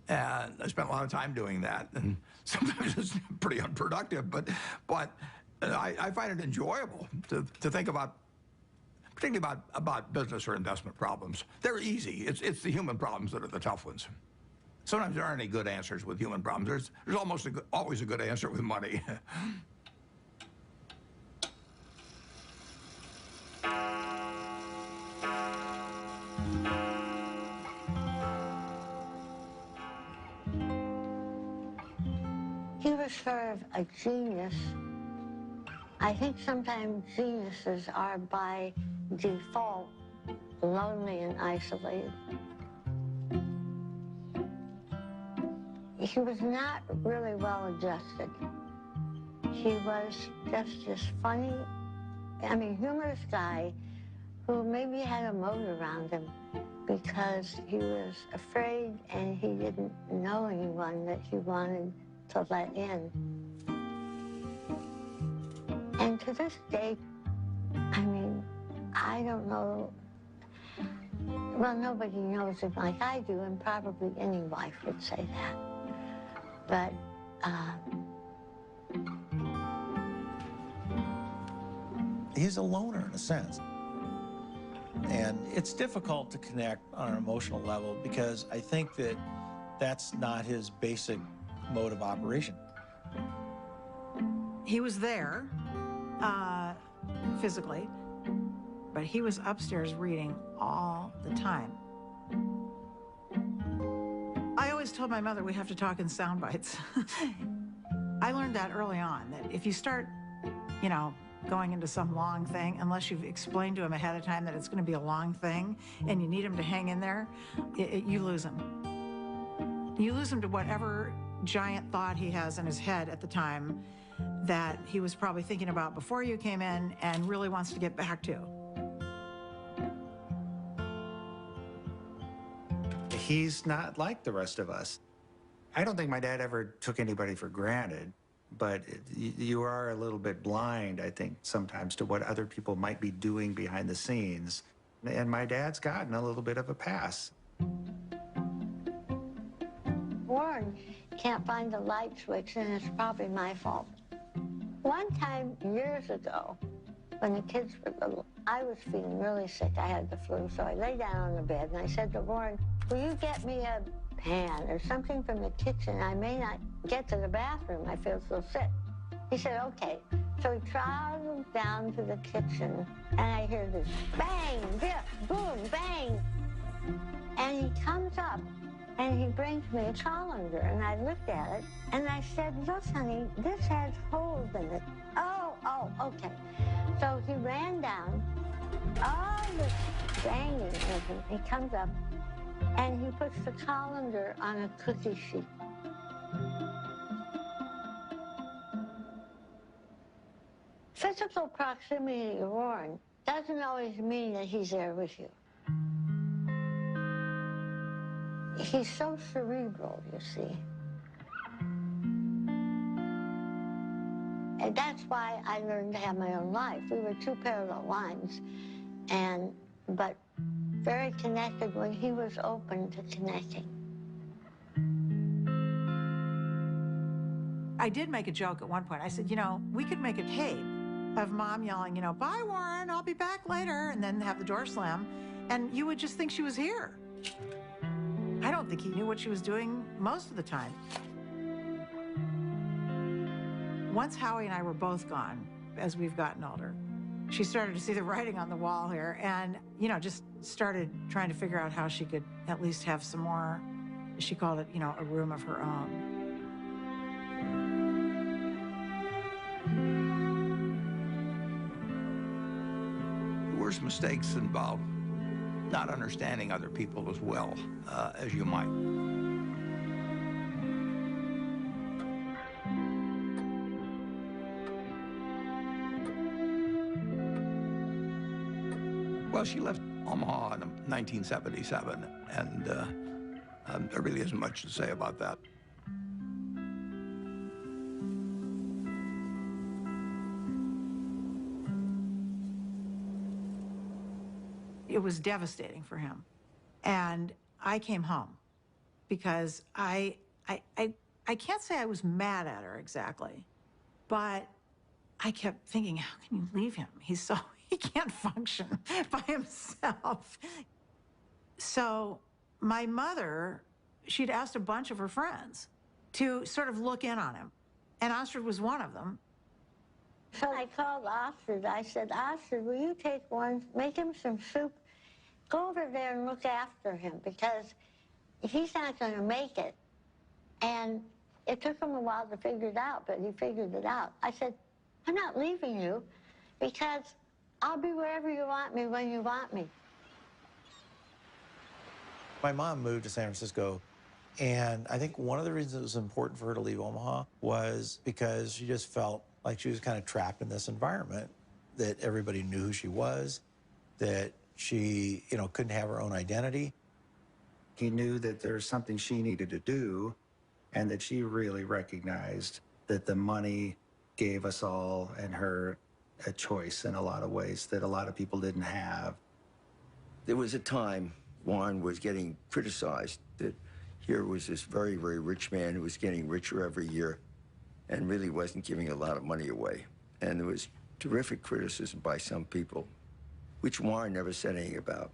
And I spent a lot of time doing that, and sometimes it's pretty unproductive, but I find it enjoyable to think about, particularly about business or investment problems. They're easy. It's the human problems that are the tough ones. Sometimes there aren't any good answers with human problems. There's almost always a good answer with money. He was sort of a genius. I think sometimes geniuses are by default lonely and isolated. He was not really well adjusted. He was just this funny, humorous guy who maybe had a moat around him because he was afraid and he didn't know anyone that he wanted to let in. And to this day, I don't know, well, nobody knows him like I do, and probably any wife would say that. But, he's a loner in a sense. And it's difficult to connect on an emotional level because I think that that's not his basic mode of operation. He was there, physically, but he was upstairs reading all the time. I always told my mother we have to talk in sound bites. I learned that early on, that if you start, going into some long thing, unless you've explained to him ahead of time that it's going to be a long thing and you need him to hang in there, you lose him. You lose him to whatever giant thought he has in his head at the time that he was probably thinking about before you came in and really wants to get back to. He's not like the rest of us. I don't think my dad ever took anybody for granted, but you are a little bit blind, I think, sometimes to what other people might be doing behind the scenes. And my dad's gotten a little bit of a pass. Warren can't find the light switch, and it's probably my fault. One time, years ago, when the kids were little, I was feeling really sick. I had the flu, so I lay down on the bed, and I said to Warren, will you get me a pan or something from the kitchen? I may not get to the bathroom. I feel so sick. He said, okay. So he trotted down to the kitchen, and I hear this bang, biff, boom, bang. And he comes up and he brings me a colander, and I looked at it and I said, look, honey, this has holes in it. Oh, okay. So he ran down, all this banging of him. He comes up and he puts the colander on a cookie sheet. Physical proximity to Warren doesn't always mean that he's there with you. He's so cerebral, you see. And that's why I learned to have my own life. We were two parallel lines, but very connected when he was open to connecting. I did make a joke at one point. I said, you know, we could make a tape of Mom yelling, you know, bye, Warren, I'll be back later, and then have the door slam, and you would just think she was here. I don't think he knew what she was doing most of the time. Once Howie and I were both gone, as we've gotten older, she started to see the writing on the wall here and, you know, just started trying to figure out how she could at least have some more, she called it, you know, a room of her own. The worst mistakes involve not understanding other people as well as you might. Well, she left Omaha in 1977, and there really isn't much to say about that. It was devastating for him. And I came home because I can't say I was mad at her exactly, but I kept thinking, how can you leave him? He can't function by himself. So my mother, she'd asked a bunch of her friends to sort of look in on him. And Astrid was one of them. So I called Astrid. I said, Astrid, will you take Warren, make him some soup? Go over there and look after him because he's not going to make it. And it took him a while to figure it out, but he figured it out. I said, I'm not leaving you because I'll be wherever you want me when you want me. My mom moved to San Francisco, and I think one of the reasons it was important for her to leave Omaha was because she just felt like she was kind of trapped in this environment, that everybody knew who she was, that she, you know, couldn't have her own identity. He knew that there was something she needed to do, and that she really recognized that the money gave us all and her a choice in a lot of ways that a lot of people didn't have. There was a time Warren was getting criticized that here was this very, very rich man who was getting richer every year and really wasn't giving a lot of money away. And there was terrific criticism by some people, which Warren never said anything about.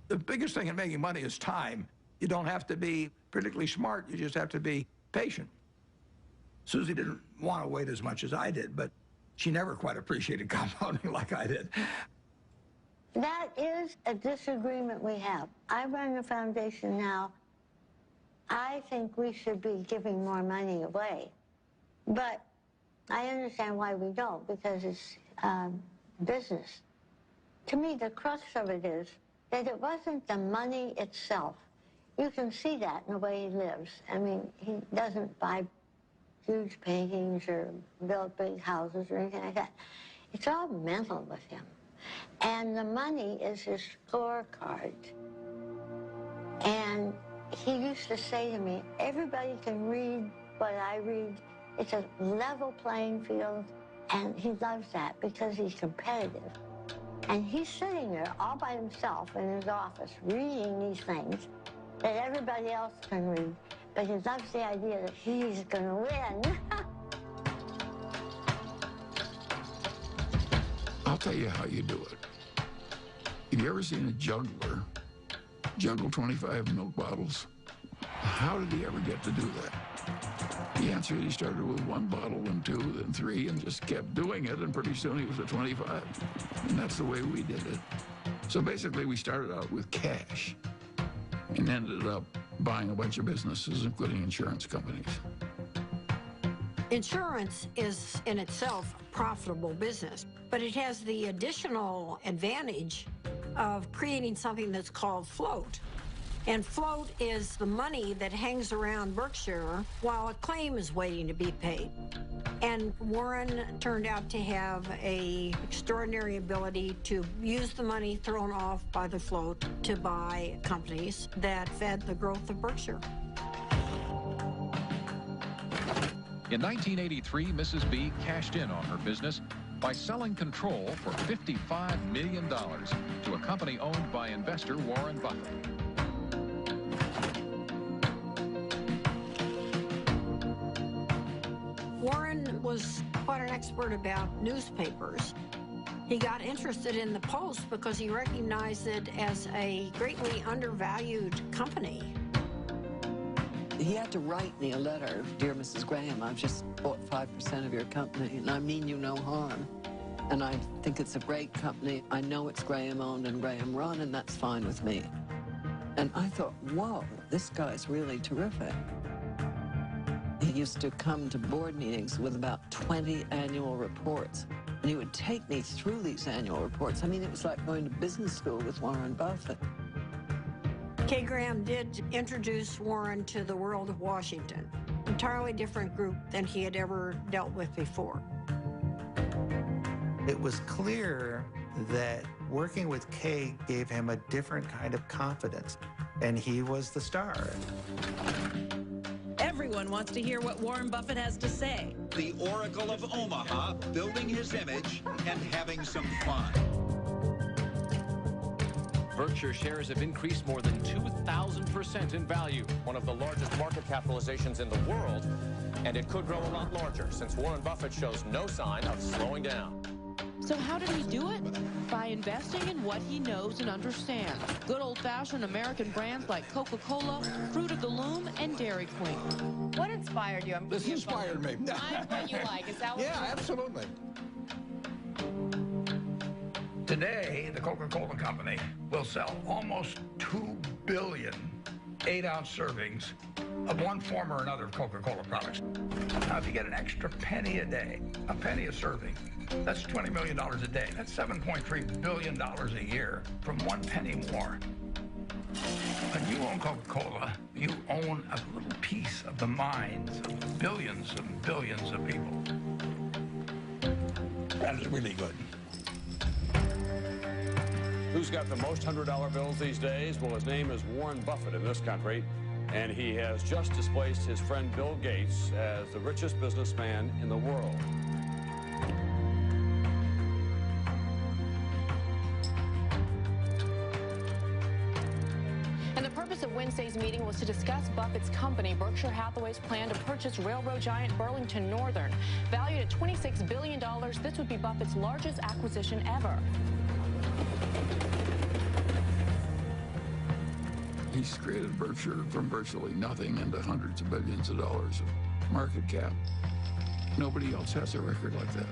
The biggest thing in making money is time. You don't have to be particularly smart, you just have to be patient. Susie didn't want to wait as much as I did, but she never quite appreciated compounding like I did. That is a disagreement we have. I run a foundation now. I think we should be giving more money away. But I understand why we don't, because it's business. To me, the crux of it is that it wasn't the money itself. You can see that in the way he lives. I mean, he doesn't buy huge paintings or build big houses or anything like that. It's all mental with him. And the money is his scorecard. And he used to say to me, everybody can read what I read. It's a level playing field. And he loves that because he's competitive. And he's sitting there all by himself in his office reading these things that everybody else can read. But he loves the idea that he's going to win. I'll tell you how you do it. Have you ever seen a juggler juggle 25 milk bottles? How did he ever get to do that? The answer is he started with one bottle, then two, then three, and just kept doing it, and pretty soon he was at 25. And that's the way we did it. So basically, we started out with cash and ended up buying a bunch of businesses, including insurance companies. Insurance is in itself a profitable business, but it has the additional advantage of creating something that's called float. And float is the money that hangs around Berkshire while a claim is waiting to be paid. And Warren turned out to have an extraordinary ability to use the money thrown off by the float to buy companies that fed the growth of Berkshire. In 1983, Mrs. B cashed in on her business by selling control for $55 million to a company owned by investor Warren Buffett. Warren was quite an expert about newspapers. He got interested in the Post because he recognized it as a greatly undervalued company. He had to write me a letter. Dear Mrs. Graham, I've just bought 5% of your company, and I mean you no harm. And I think it's a great company. I know it's Graham owned and Graham run, and that's fine with me. And I thought, whoa, this guy's really terrific. He used to come to board meetings with about 20 annual reports. And he would take me through these annual reports. I mean, it was like going to business school with Warren Buffett. Kay Graham did introduce Warren to the world of Washington, entirely different group than he had ever dealt with before. It was clear that working with Kay gave him a different kind of confidence, and he was the star. Everyone wants to hear what Warren Buffett has to say. The Oracle of Omaha, building his image and having some fun. Berkshire shares have increased more than 2,000% in value, one of the largest market capitalizations in the world, and it could grow a lot larger since Warren Buffett shows no sign of slowing down. So how did he do it? By investing in what he knows and understands. Good old-fashioned American brands like Coca-Cola, Fruit of the Loom, and Dairy Queen. What inspired you? This inspired me. Find what you like. Is that what Yeah, absolutely. Today, the Coca-Cola Company will sell almost 2 billion 8-ounce servings of one form or another of Coca-Cola products. Now, if you get an extra penny a day, a penny a serving, that's $20 million a day. That's $7.3 billion a year from 1 penny more. When you own Coca-Cola, you own a little piece of the minds of billions and billions of people. That is really good. Who's got the most $100 bills these days? Well, his name is Warren Buffett in this country, and he has just displaced his friend Bill Gates as the richest businessman in the world. And the purpose of Wednesday's meeting was to discuss Buffett's company, Berkshire Hathaway's plan to purchase railroad giant Burlington Northern. Valued at $26 billion, this would be Buffett's largest acquisition ever. He's created Berkshire from virtually nothing into hundreds of billions of dollars of market cap. Nobody else has a record like that.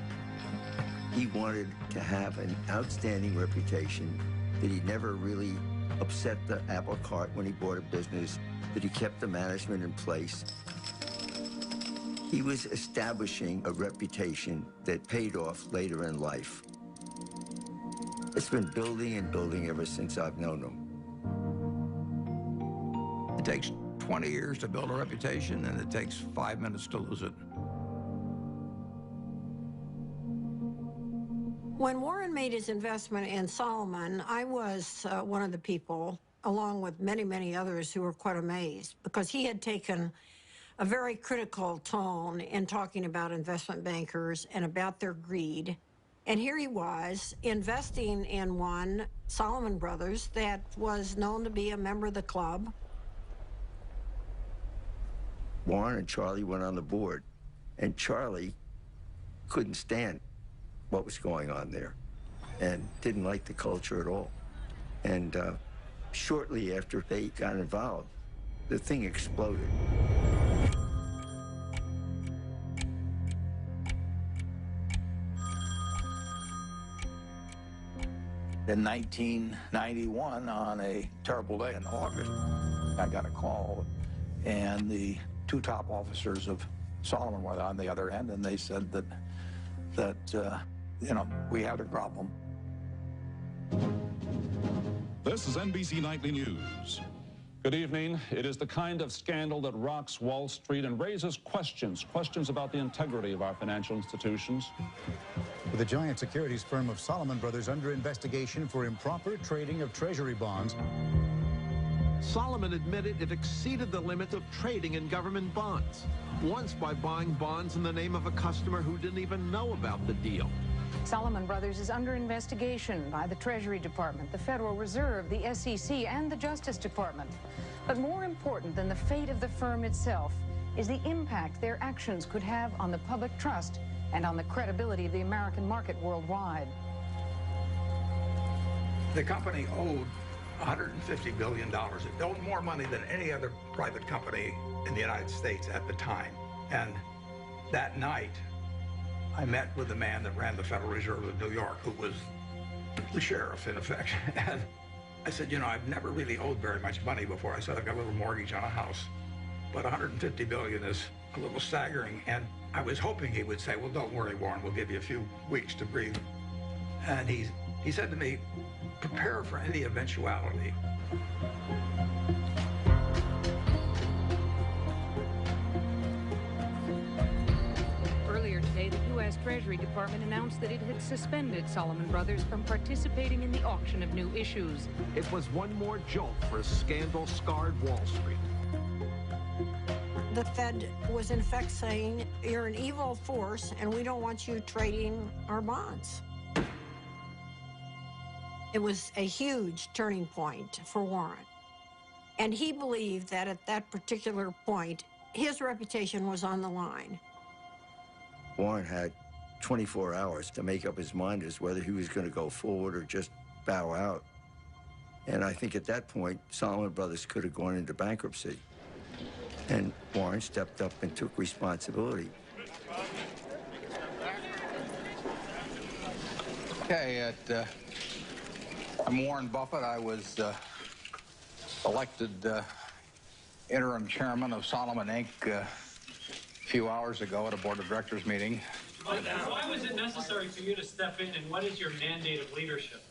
He wanted to have an outstanding reputation, that he never really upset the apple cart when he bought a business, that he kept the management in place. He was establishing a reputation that paid off later in life. It's been building and building ever since I've known him. It takes 20 years to build a reputation, and it takes 5 minutes to lose it. When Warren made his investment in Solomon, I was one of the people, along with many, many others, who were quite amazed, because he had taken a very critical tone in talking about investment bankers and about their greed. And here he was investing in one, Solomon Brothers, that was known to be a member of the club. Warren and Charlie went on the board, and Charlie couldn't stand what was going on there and didn't like the culture at all. And shortly after they got involved, the thing exploded. In 1991, on a terrible day in August, I got a call, and the two top officers of Solomon were on the other end, and they said that we had a problem. This is NBC Nightly News. Good evening. It is the kind of scandal that rocks Wall Street and raises questions about the integrity of our financial institutions. With the giant securities firm of Salomon Brothers under investigation for improper trading of treasury bonds. Solomon admitted it exceeded the limit of trading in government bonds, once by buying bonds in the name of a customer who didn't even know about the deal. Salomon Brothers is under investigation by the Treasury Department, the Federal Reserve, the SEC, and the Justice Department. But more important than the fate of the firm itself is the impact their actions could have on the public trust and on the credibility of the American market worldwide. The company owed $150 billion. It owed more money than any other private company in the United States at the time. And that night, I met with the man that ran the Federal Reserve of New York, who was the sheriff, in effect. And I said, I've never really owed very much money before. I said, I've got a little mortgage on a house, but $150 billion is a little staggering. And I was hoping he would say, well, don't worry, Warren, we'll give you a few weeks to breathe. And he said to me, prepare for any eventuality. Earlier today, the U.S. Treasury Department announced that it had suspended Salomon Brothers from participating in the auction of new issues. It was one more jolt for a scandal-scarred Wall Street. The Fed was in effect saying, you're an evil force and we don't want you trading our bonds. It was a huge turning point for Warren. And he believed that at that particular point, his reputation was on the line. Warren had 24 hours to make up his mind as whether he was going to go forward or just bow out. And I think at that point, Salomon Brothers could have gone into bankruptcy. And Warren stepped up and took responsibility. Okay, I'm Warren Buffett. I was elected interim chairman of Solomon Inc. A few hours ago at a board of directors meeting. Why was it necessary for you to step in, and what is your mandate of leadership?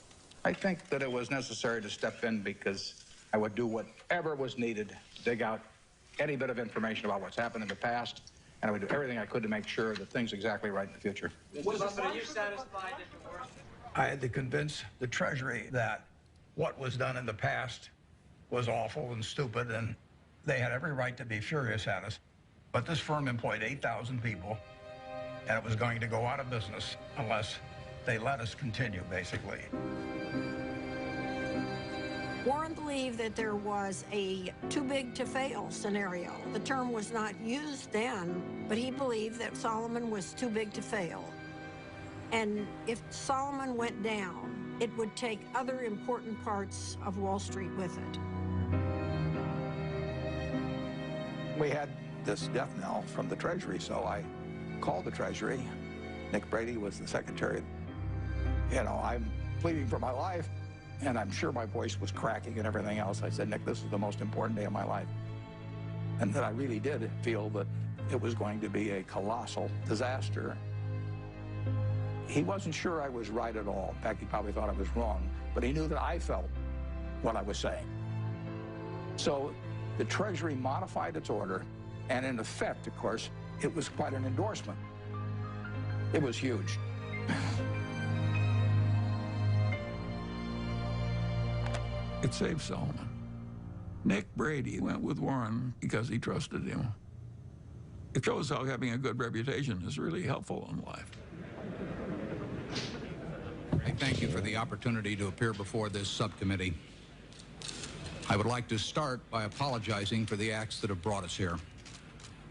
I think that it was necessary to step in because I would do whatever was needed to dig out any bit of information about what's happened in the past, and I would do everything I could to make sure that things are exactly right in the future. Mr. Buffett, are you satisfied that your work... I had to convince the Treasury that what was done in the past was awful and stupid, and they had every right to be furious at us. But this firm employed 8,000 people, and it was going to go out of business unless they let us continue, basically. Warren believed that there was a too-big-to-fail scenario. The term was not used then, but he believed that Solomon was too big to fail. And if Solomon went down, it would take other important parts of Wall Street with it. We had this death knell from the Treasury, so I called the Treasury. Nick Brady was the secretary. I'm pleading for my life, and I'm sure my voice was cracking and everything else. I said, Nick, this is the most important day of my life. And that I really did feel that it was going to be a colossal disaster. He wasn't sure I was right at all. In fact, he probably thought I was wrong, but he knew that I felt what I was saying. So the Treasury modified its order, and in effect, of course, it was quite an endorsement. It was huge. It saved Solomon. Nick Brady went with Warren because he trusted him. It shows how having a good reputation is really helpful in life. I thank you for the opportunity to appear before this subcommittee. I would like to start by apologizing for the acts that have brought us here.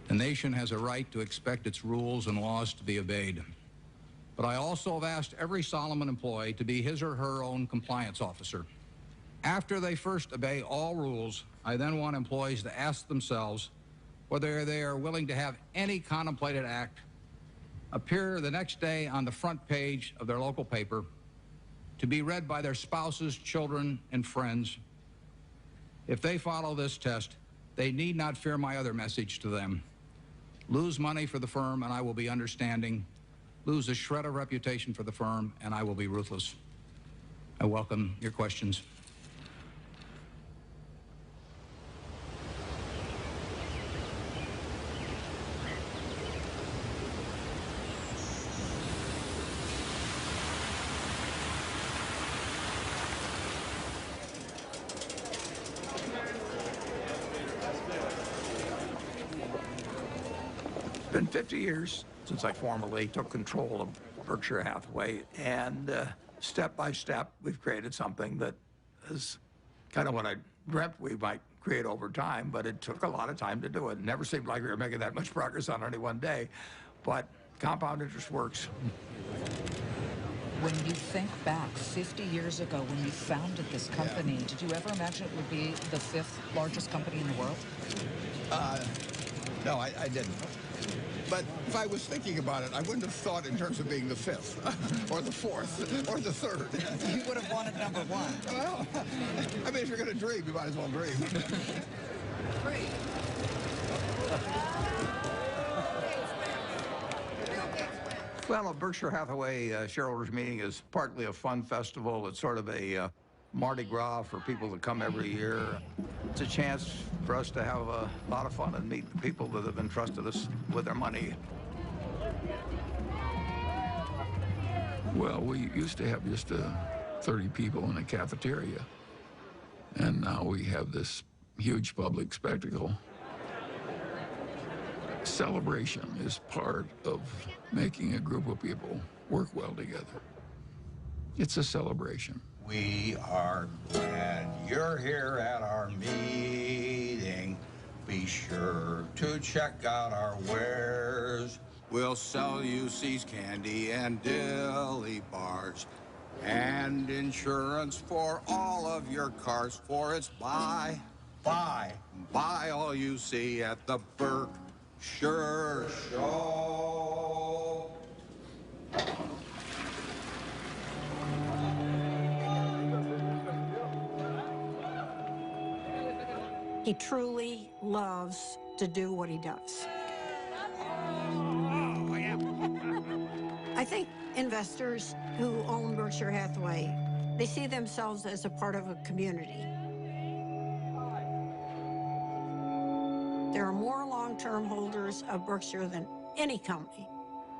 The nation has a right to expect its rules and laws to be obeyed. But I also have asked every Solomon employee to be his or her own compliance officer. After they first obey all rules, I then want employees to ask themselves whether they are willing to have any contemplated act appear the next day on the front page of their local paper to be read by their spouses, children, and friends. If they follow this test, they need not fear my other message to them. Lose money for the firm, and I will be understanding. Lose a shred of reputation for the firm, and I will be ruthless. I welcome your questions. It's been 50 years since I formally took control of Berkshire Hathaway, and step by step, we've created something that is kind of what I dreamt we might create over time, but it took a lot of time to do it. It never seemed like we were making that much progress on any one day, but compound interest works. When you think back 50 years ago when you founded this company, did you ever imagine it would be the 5th largest company in the world? No, I didn't. But if I was thinking about it, I wouldn't have thought in terms of being the 5th, or the 4th, or the 3rd. You would have wanted number 1. Well, I mean, if you're going to dream, you might as well dream. Well, a Berkshire Hathaway shareholders meeting is partly a fun festival. It's sort of a Mardi Gras for people that come every year. It's a chance for us to have a lot of fun and meet the people that have entrusted us with their money. Well, we used to have just 30 people in a cafeteria, and now we have this huge public spectacle. Celebration is part of making a group of people work well together. It's a celebration. We are glad you're here at our meeting. Be sure to check out our wares. We'll sell you C's candy and dilly bars and insurance for all of your cars. For it's buy all you see at the Berkshire Show. He truly loves to do what he does. I think investors who own Berkshire Hathaway, they see themselves as a part of a community. There are more long-term holders of Berkshire than any company.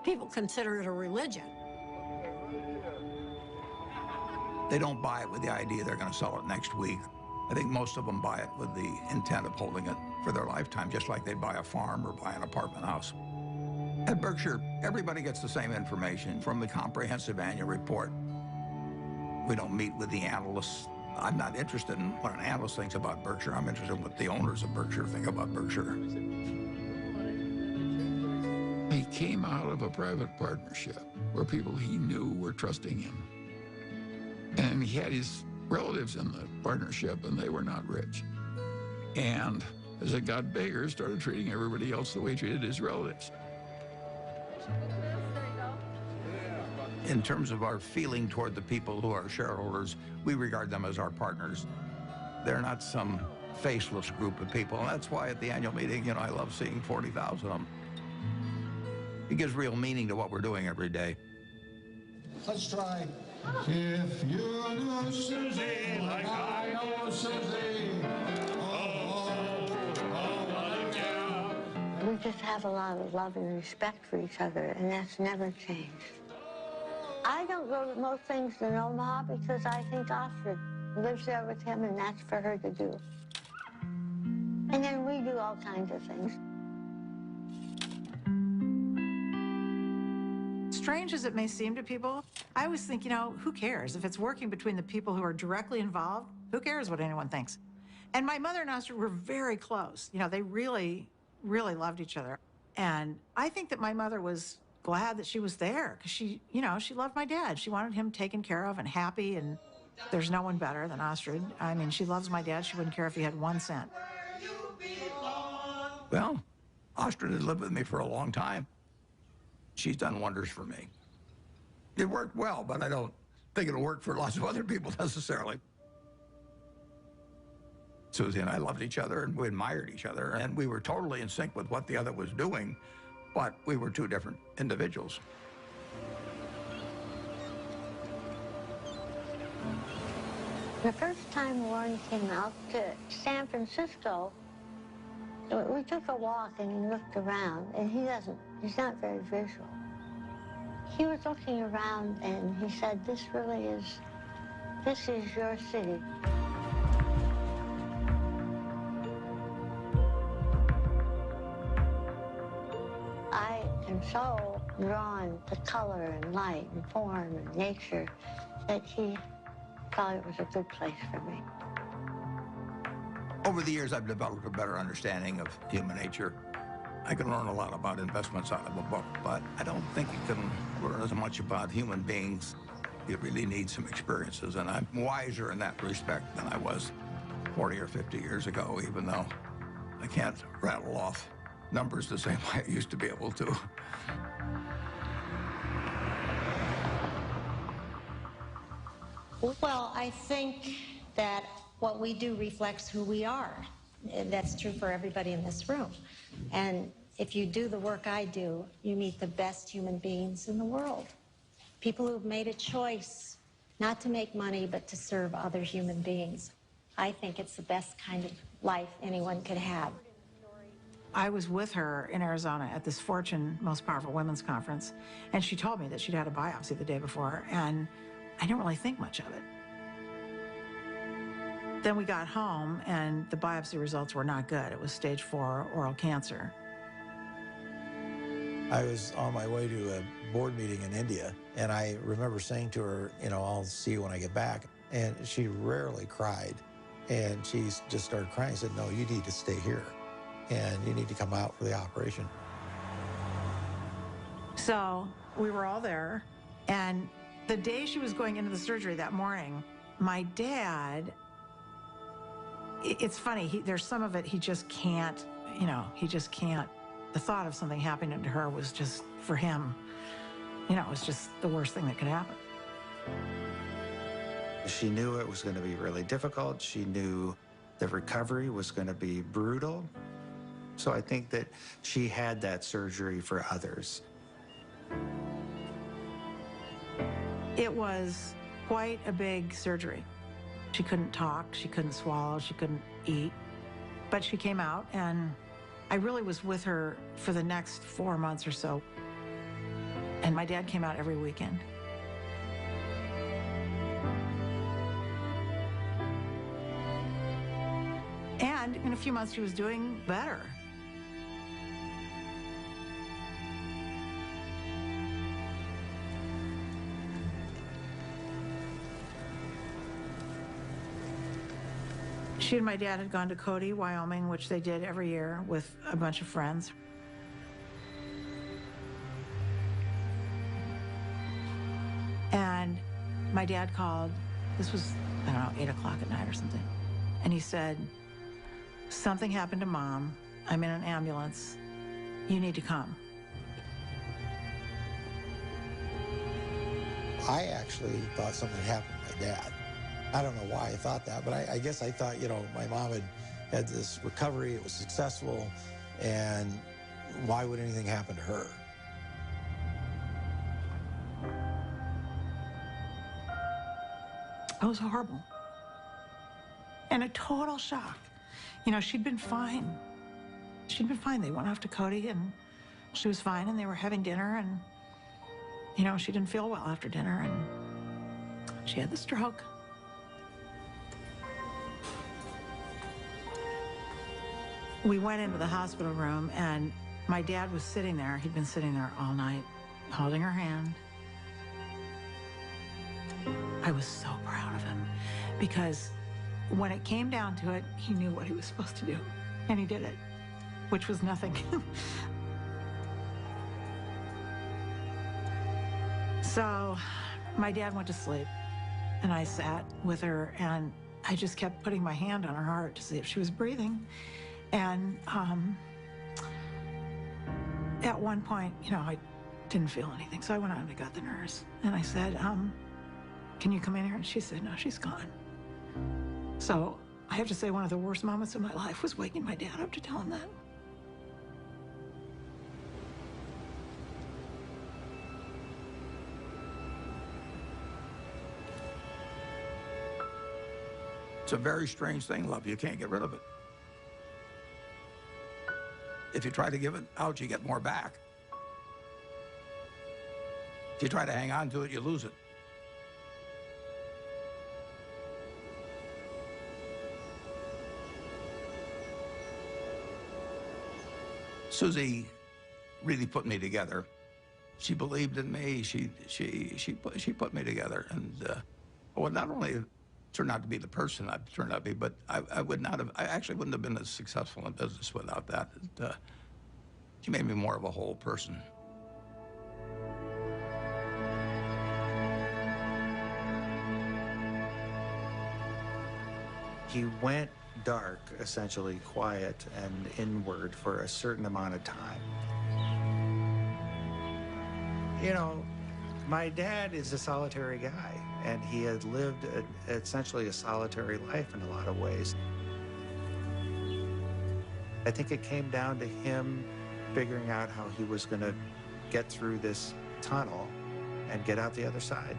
People consider it a religion. They don't buy it with the idea they're going to sell it next week. I think most of them buy it with the intent of holding it for their lifetime, just like they'd buy a farm or buy an apartment house. At Berkshire, everybody gets the same information from the comprehensive annual report. We don't meet with the analysts. I'm not interested in what an analyst thinks about Berkshire. I'm interested in what the owners of Berkshire think about Berkshire. He came out of a private partnership where people he knew were trusting him. And he had his relatives in the partnership, and they were not rich. And as it got bigger, started treating everybody else the way he treated his relatives. In terms of our feeling toward the people who are shareholders, we regard them as our partners. They're not some faceless group of people. And that's why at the annual meeting, I love seeing 40,000 of them. It gives real meaning to what we're doing every day. Let's try. If you knew Susie like I know Susie, We just have a lot of love and respect for each other, and that's never changed. I don't go to most things in Omaha because I think Astrid lives there with him, and that's for her to do. And then we do all kinds of things. Strange as it may seem to people, I always think, who cares? If it's working between the people who are directly involved, who cares what anyone thinks? And my mother and Astrid were very close. They really, really loved each other. And I think that my mother was glad that she was there because she loved my dad. She wanted him taken care of and happy, and there's no one better than Astrid. I mean, she loves my dad. She wouldn't care if he had 1 cent. Well, Astrid had lived with me for a long time. She's done wonders for me. It worked well, but I don't think it'll work for lots of other people necessarily. Susie and I loved each other, and we admired each other, and we were totally in sync with what the other was doing, but we were two different individuals. The first time Warren came out to San Francisco, we took a walk and he looked around, and he's not very visual. He was looking around and he said, this is your city. I am so drawn to color and light and form and nature that he thought it was a good place for me. Over the years, I've developed a better understanding of human nature. I can learn a lot about investments out of a book, but I don't think you can learn as much about human beings. You really need some experiences, and I'm wiser in that respect than I was 40 or 50 years ago, even though I can't rattle off numbers the same way I used to be able to. Well, I think that what we do reflects who we are. And that's true for everybody in this room. And if you do the work I do, you meet the best human beings in the world. People who've made a choice not to make money, but to serve other human beings. I think it's the best kind of life anyone could have. I was with her in Arizona at this Fortune Most Powerful Women's Conference, and she told me that she'd had a biopsy the day before, and I didn't really think much of it. Then we got home, and the biopsy results were not good. It was stage 4 oral cancer. I was on my way to a board meeting in India, and I remember saying to her, you know, I'll see you when I get back. And she rarely cried, and she just started crying. I said, no, you need to stay here, and you need to come out for the operation. So we were all there, and the day she was going into the surgery that morning, my dad, it's funny, there's some of it he just can't, you know, he just can't. The thought of something happening to her was just, for him, you know, it was just the worst thing that could happen. She knew it was going to be really difficult. She knew the recovery was going to be brutal. So I think that she had that surgery for others. It was quite a big surgery. She couldn't talk, she couldn't swallow, she couldn't eat. But she came out, and I really was with her for the next 4 months or so. And my dad came out every weekend. And in a few months, she was doing better. She and my dad had gone to Cody, Wyoming, which they did every year with a bunch of friends. And my dad called, this was, I don't know, 8 o'clock at night or something. And he said, something happened to Mom. I'm in an ambulance. You need to come. I actually thought something happened to my dad. I don't know why I thought that, but I guess I thought, you know, my mom had this recovery, it was successful, and why would anything happen to her? It was horrible. And a total shock. You know, she'd been fine. She'd been fine. They went off to Cody, and she was fine, and they were having dinner, and, you know, she didn't feel well after dinner, and she had the stroke. We went into the hospital room, and my dad was sitting there. He'd been sitting there all night, holding her hand. I was so proud of him, because when it came down to it, he knew what he was supposed to do, and he did it, which was nothing. So my dad went to sleep, and I sat with her, and I just kept putting my hand on her heart to see if she was breathing. And at one point, you know, I didn't feel anything, so I went out and I got the nurse, and I said, can you come in here? And she said, no, she's gone. So I have to say one of the worst moments of my life was waking my dad up to tell him that. It's a very strange thing, love. You can't get rid of it. If you try to give it out, you get more back. If you try to hang on to it, you lose it. Susie really put me together. She believed in me. She put me together, and well, not only turned out to be the person I've turned out to be, but I actually wouldn't have been as successful in business without that. She made me more of a whole person. He went dark, essentially quiet and inward for a certain amount of time. You know, my dad is a solitary guy, and he had lived essentially a solitary life in a lot of ways. I think it came down to him figuring out how he was going to get through this tunnel and get out the other side.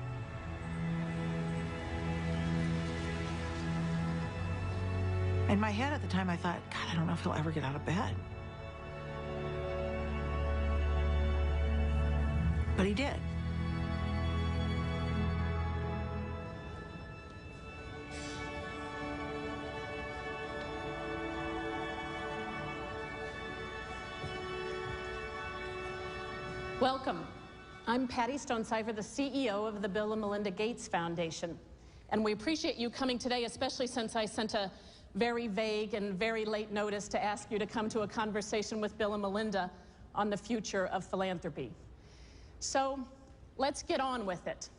In my head at the time, I thought, God, I don't know if he'll ever get out of bed. But he did. Welcome. I'm Patty Stonecipher, the CEO of the Bill and Melinda Gates Foundation. And we appreciate you coming today, especially since I sent a very vague and very late notice to ask you to come to a conversation with Bill and Melinda on the future of philanthropy. So let's get on with it.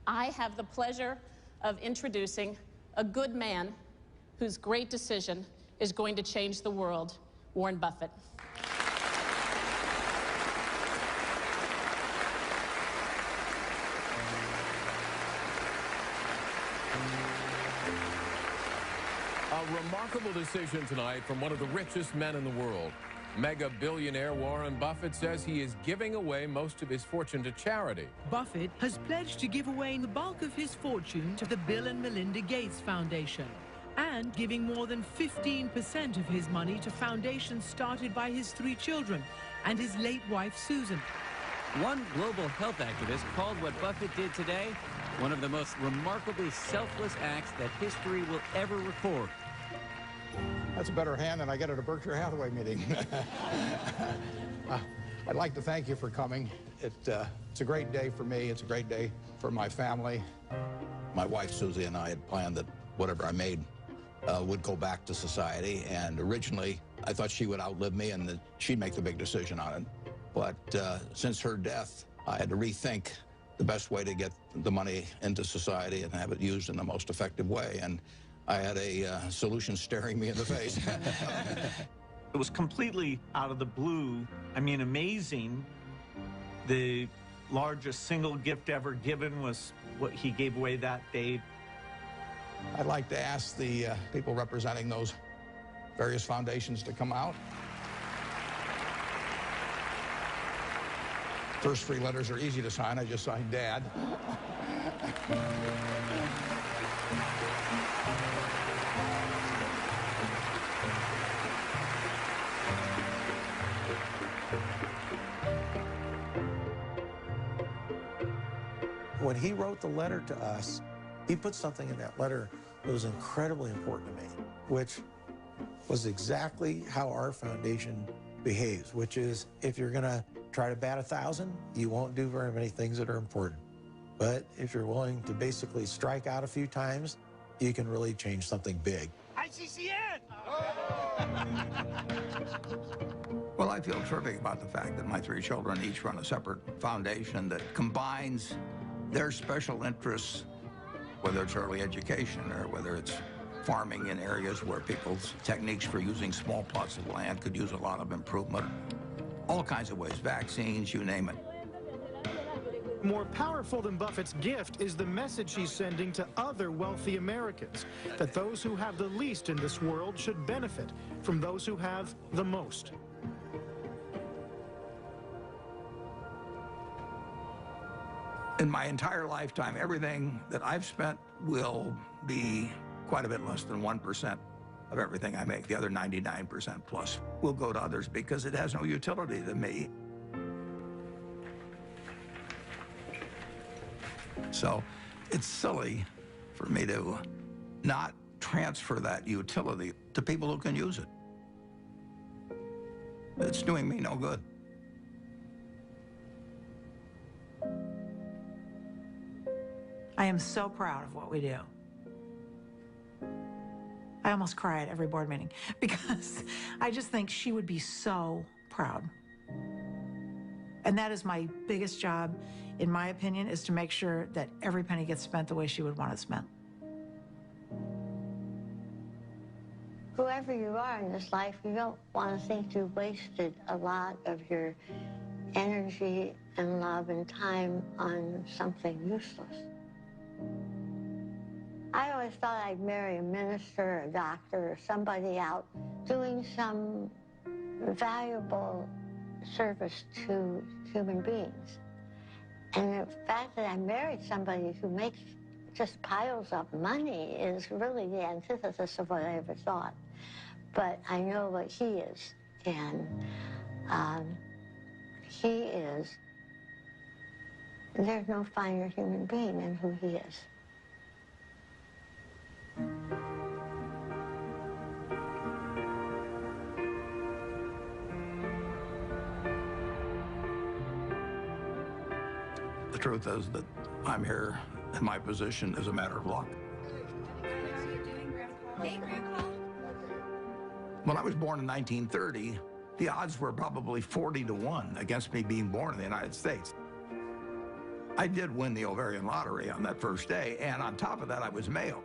I have the pleasure of introducing a good man whose great decision is going to change the world, Warren Buffett. A remarkable decision tonight from one of the richest men in the world. Mega billionaire Warren Buffett says he is giving away most of his fortune to charity. Buffett has pledged to give away the bulk of his fortune to the Bill and Melinda Gates Foundation and giving more than 15% of his money to foundations started by his 3 children and his late wife, Susan. One global health activist called what Buffett did today one of the most remarkably selfless acts that history will ever record. That's a better hand than I get at a Berkshire Hathaway meeting. I'd like to thank you for coming. It's a great day for me. It's a great day for my family. My wife, Susie, and I had planned that whatever I made would go back to society. And originally, I thought she would outlive me and that she'd make the big decision on it. But since her death, I had to rethink the best way to get the money into society and have it used in the most effective way. And I had a solution staring me in the face. It was completely out of the blue. I mean, amazing. The largest single gift ever given was what he gave away that day. I'd like to ask the people representing those various foundations to come out. First 3 letters are easy to sign. I just signed Dad. When he wrote the letter to us, he put something in that letter that was incredibly important to me, which was exactly how our foundation behaves, which is if you're going to try to bat 1,000, you won't do very many things that are important. But if you're willing to basically strike out a few times, you can really change something big. ICCN! Well, I feel terrific about the fact that my 3 children each run a separate foundation that combines their special interests, whether it's early education or whether it's farming in areas where people's techniques for using small plots of land could use a lot of improvement. All kinds of ways, vaccines, you name it. More powerful than Buffett's gift is the message he's sending to other wealthy Americans, that those who have the least in this world should benefit from those who have the most. In my entire lifetime, everything that I've spent will be quite a bit less than 1% of everything I make. The other 99% plus will go to others because it has no utility to me. So it's silly for me to not transfer that utility to people who can use it. It's doing me no good. I am so proud of what we do. I almost cry at every board meeting because I just think she would be so proud. And that is my biggest job, in my opinion, is to make sure that every penny gets spent the way she would want it spent. Whoever you are in this life, you don't want to think you wasted a lot of your energy and love and time on something useless. I always thought I'd marry a minister or a doctor or somebody out doing some valuable service to human beings. And the fact that I married somebody who makes just piles of money is really the antithesis of what I ever thought. But I know what he is, and he is, there's no finer human being than who he is. The truth is that I'm here in my position as a matter of luck. When I was born in 1930, the odds were probably 40-1 against me being born in the United States. I did win the ovarian lottery on that first day, and on top of that, I was male.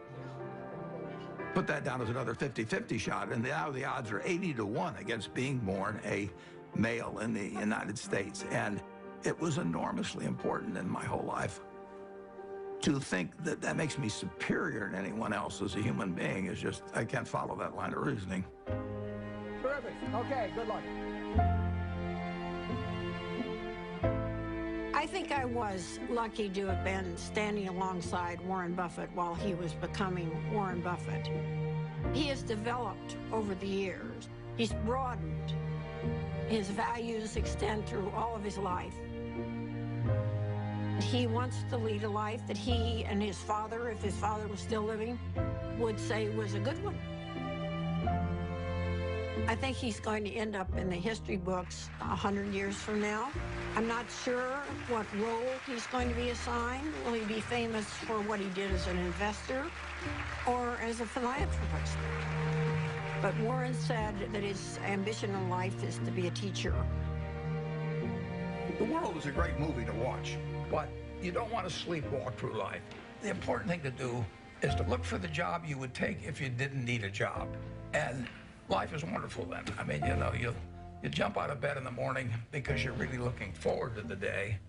Put that down as another 50-50 shot, and now the odds are 80-1 against being born a male in the United States. And it was enormously important in my whole life. To think that that makes me superior to anyone else as a human being is just, I can't follow that line of reasoning. Terrific. Okay, good luck. I think I was lucky to have been standing alongside Warren Buffett while he was becoming Warren Buffett. He has developed over the years. He's broadened. His values extend through all of his life. He wants to lead a life that he and his father, if his father was still living, would say was a good one. I think he's going to end up in the history books 100 years from now. I'm not sure what role he's going to be assigned. Will he be famous for what he did as an investor or as a philanthropist? But Warren said that his ambition in life is to be a teacher. The world is a great movie to watch, but you don't want to sleepwalk through life. The important thing to do is to look for the job you would take if you didn't need a job. And life is wonderful then. I mean, you know, you jump out of bed in the morning because you're really looking forward to the day.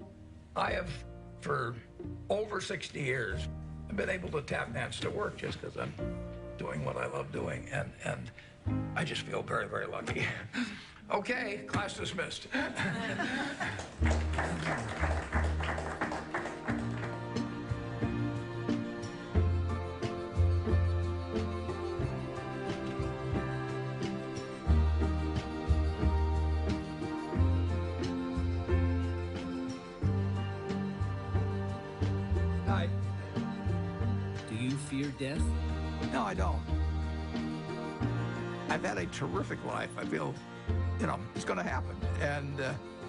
I have, for over 60 years, been able to tap dance to work just because I'm doing what I love doing. And I just feel very, very lucky. Okay, class dismissed. Hi. Do you fear death? No, I don't. I've had a terrific life. I feel, you know, it's going to happen. And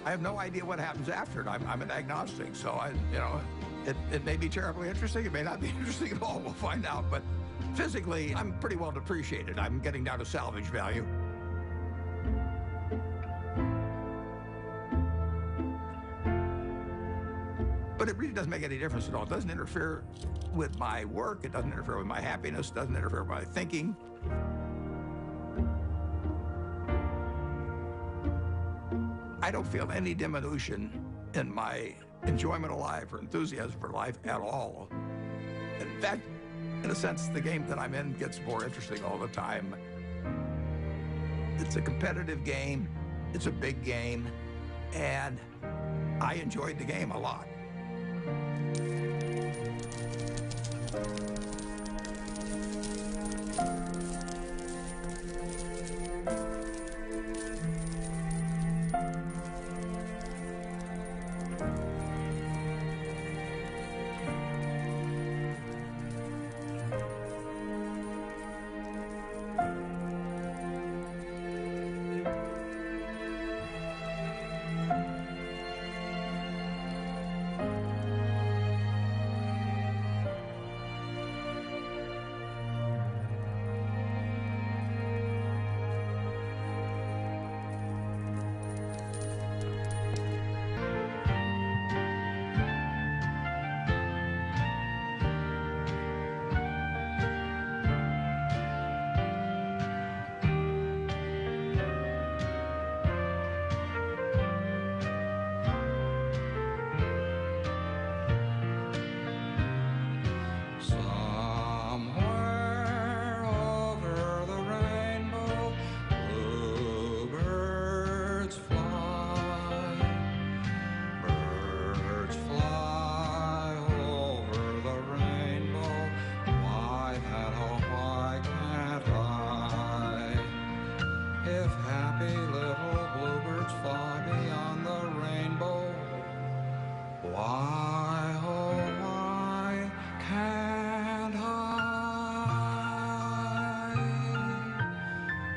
I have no idea what happens after it. I'm an agnostic, so it may be terribly interesting. It may not be interesting at all. We'll find out. But physically, I'm pretty well depreciated. I'm getting down to salvage value. But it really doesn't make any difference at all. It doesn't interfere with my work. It doesn't interfere with my happiness. It doesn't interfere with my thinking. I don't feel any diminution in my enjoyment of life or enthusiasm for life at all. In fact, in a sense, the game that I'm in gets more interesting all the time. It's a competitive game, it's a big game, and I enjoyed the game a lot.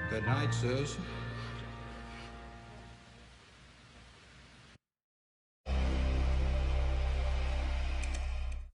Good night, Susan.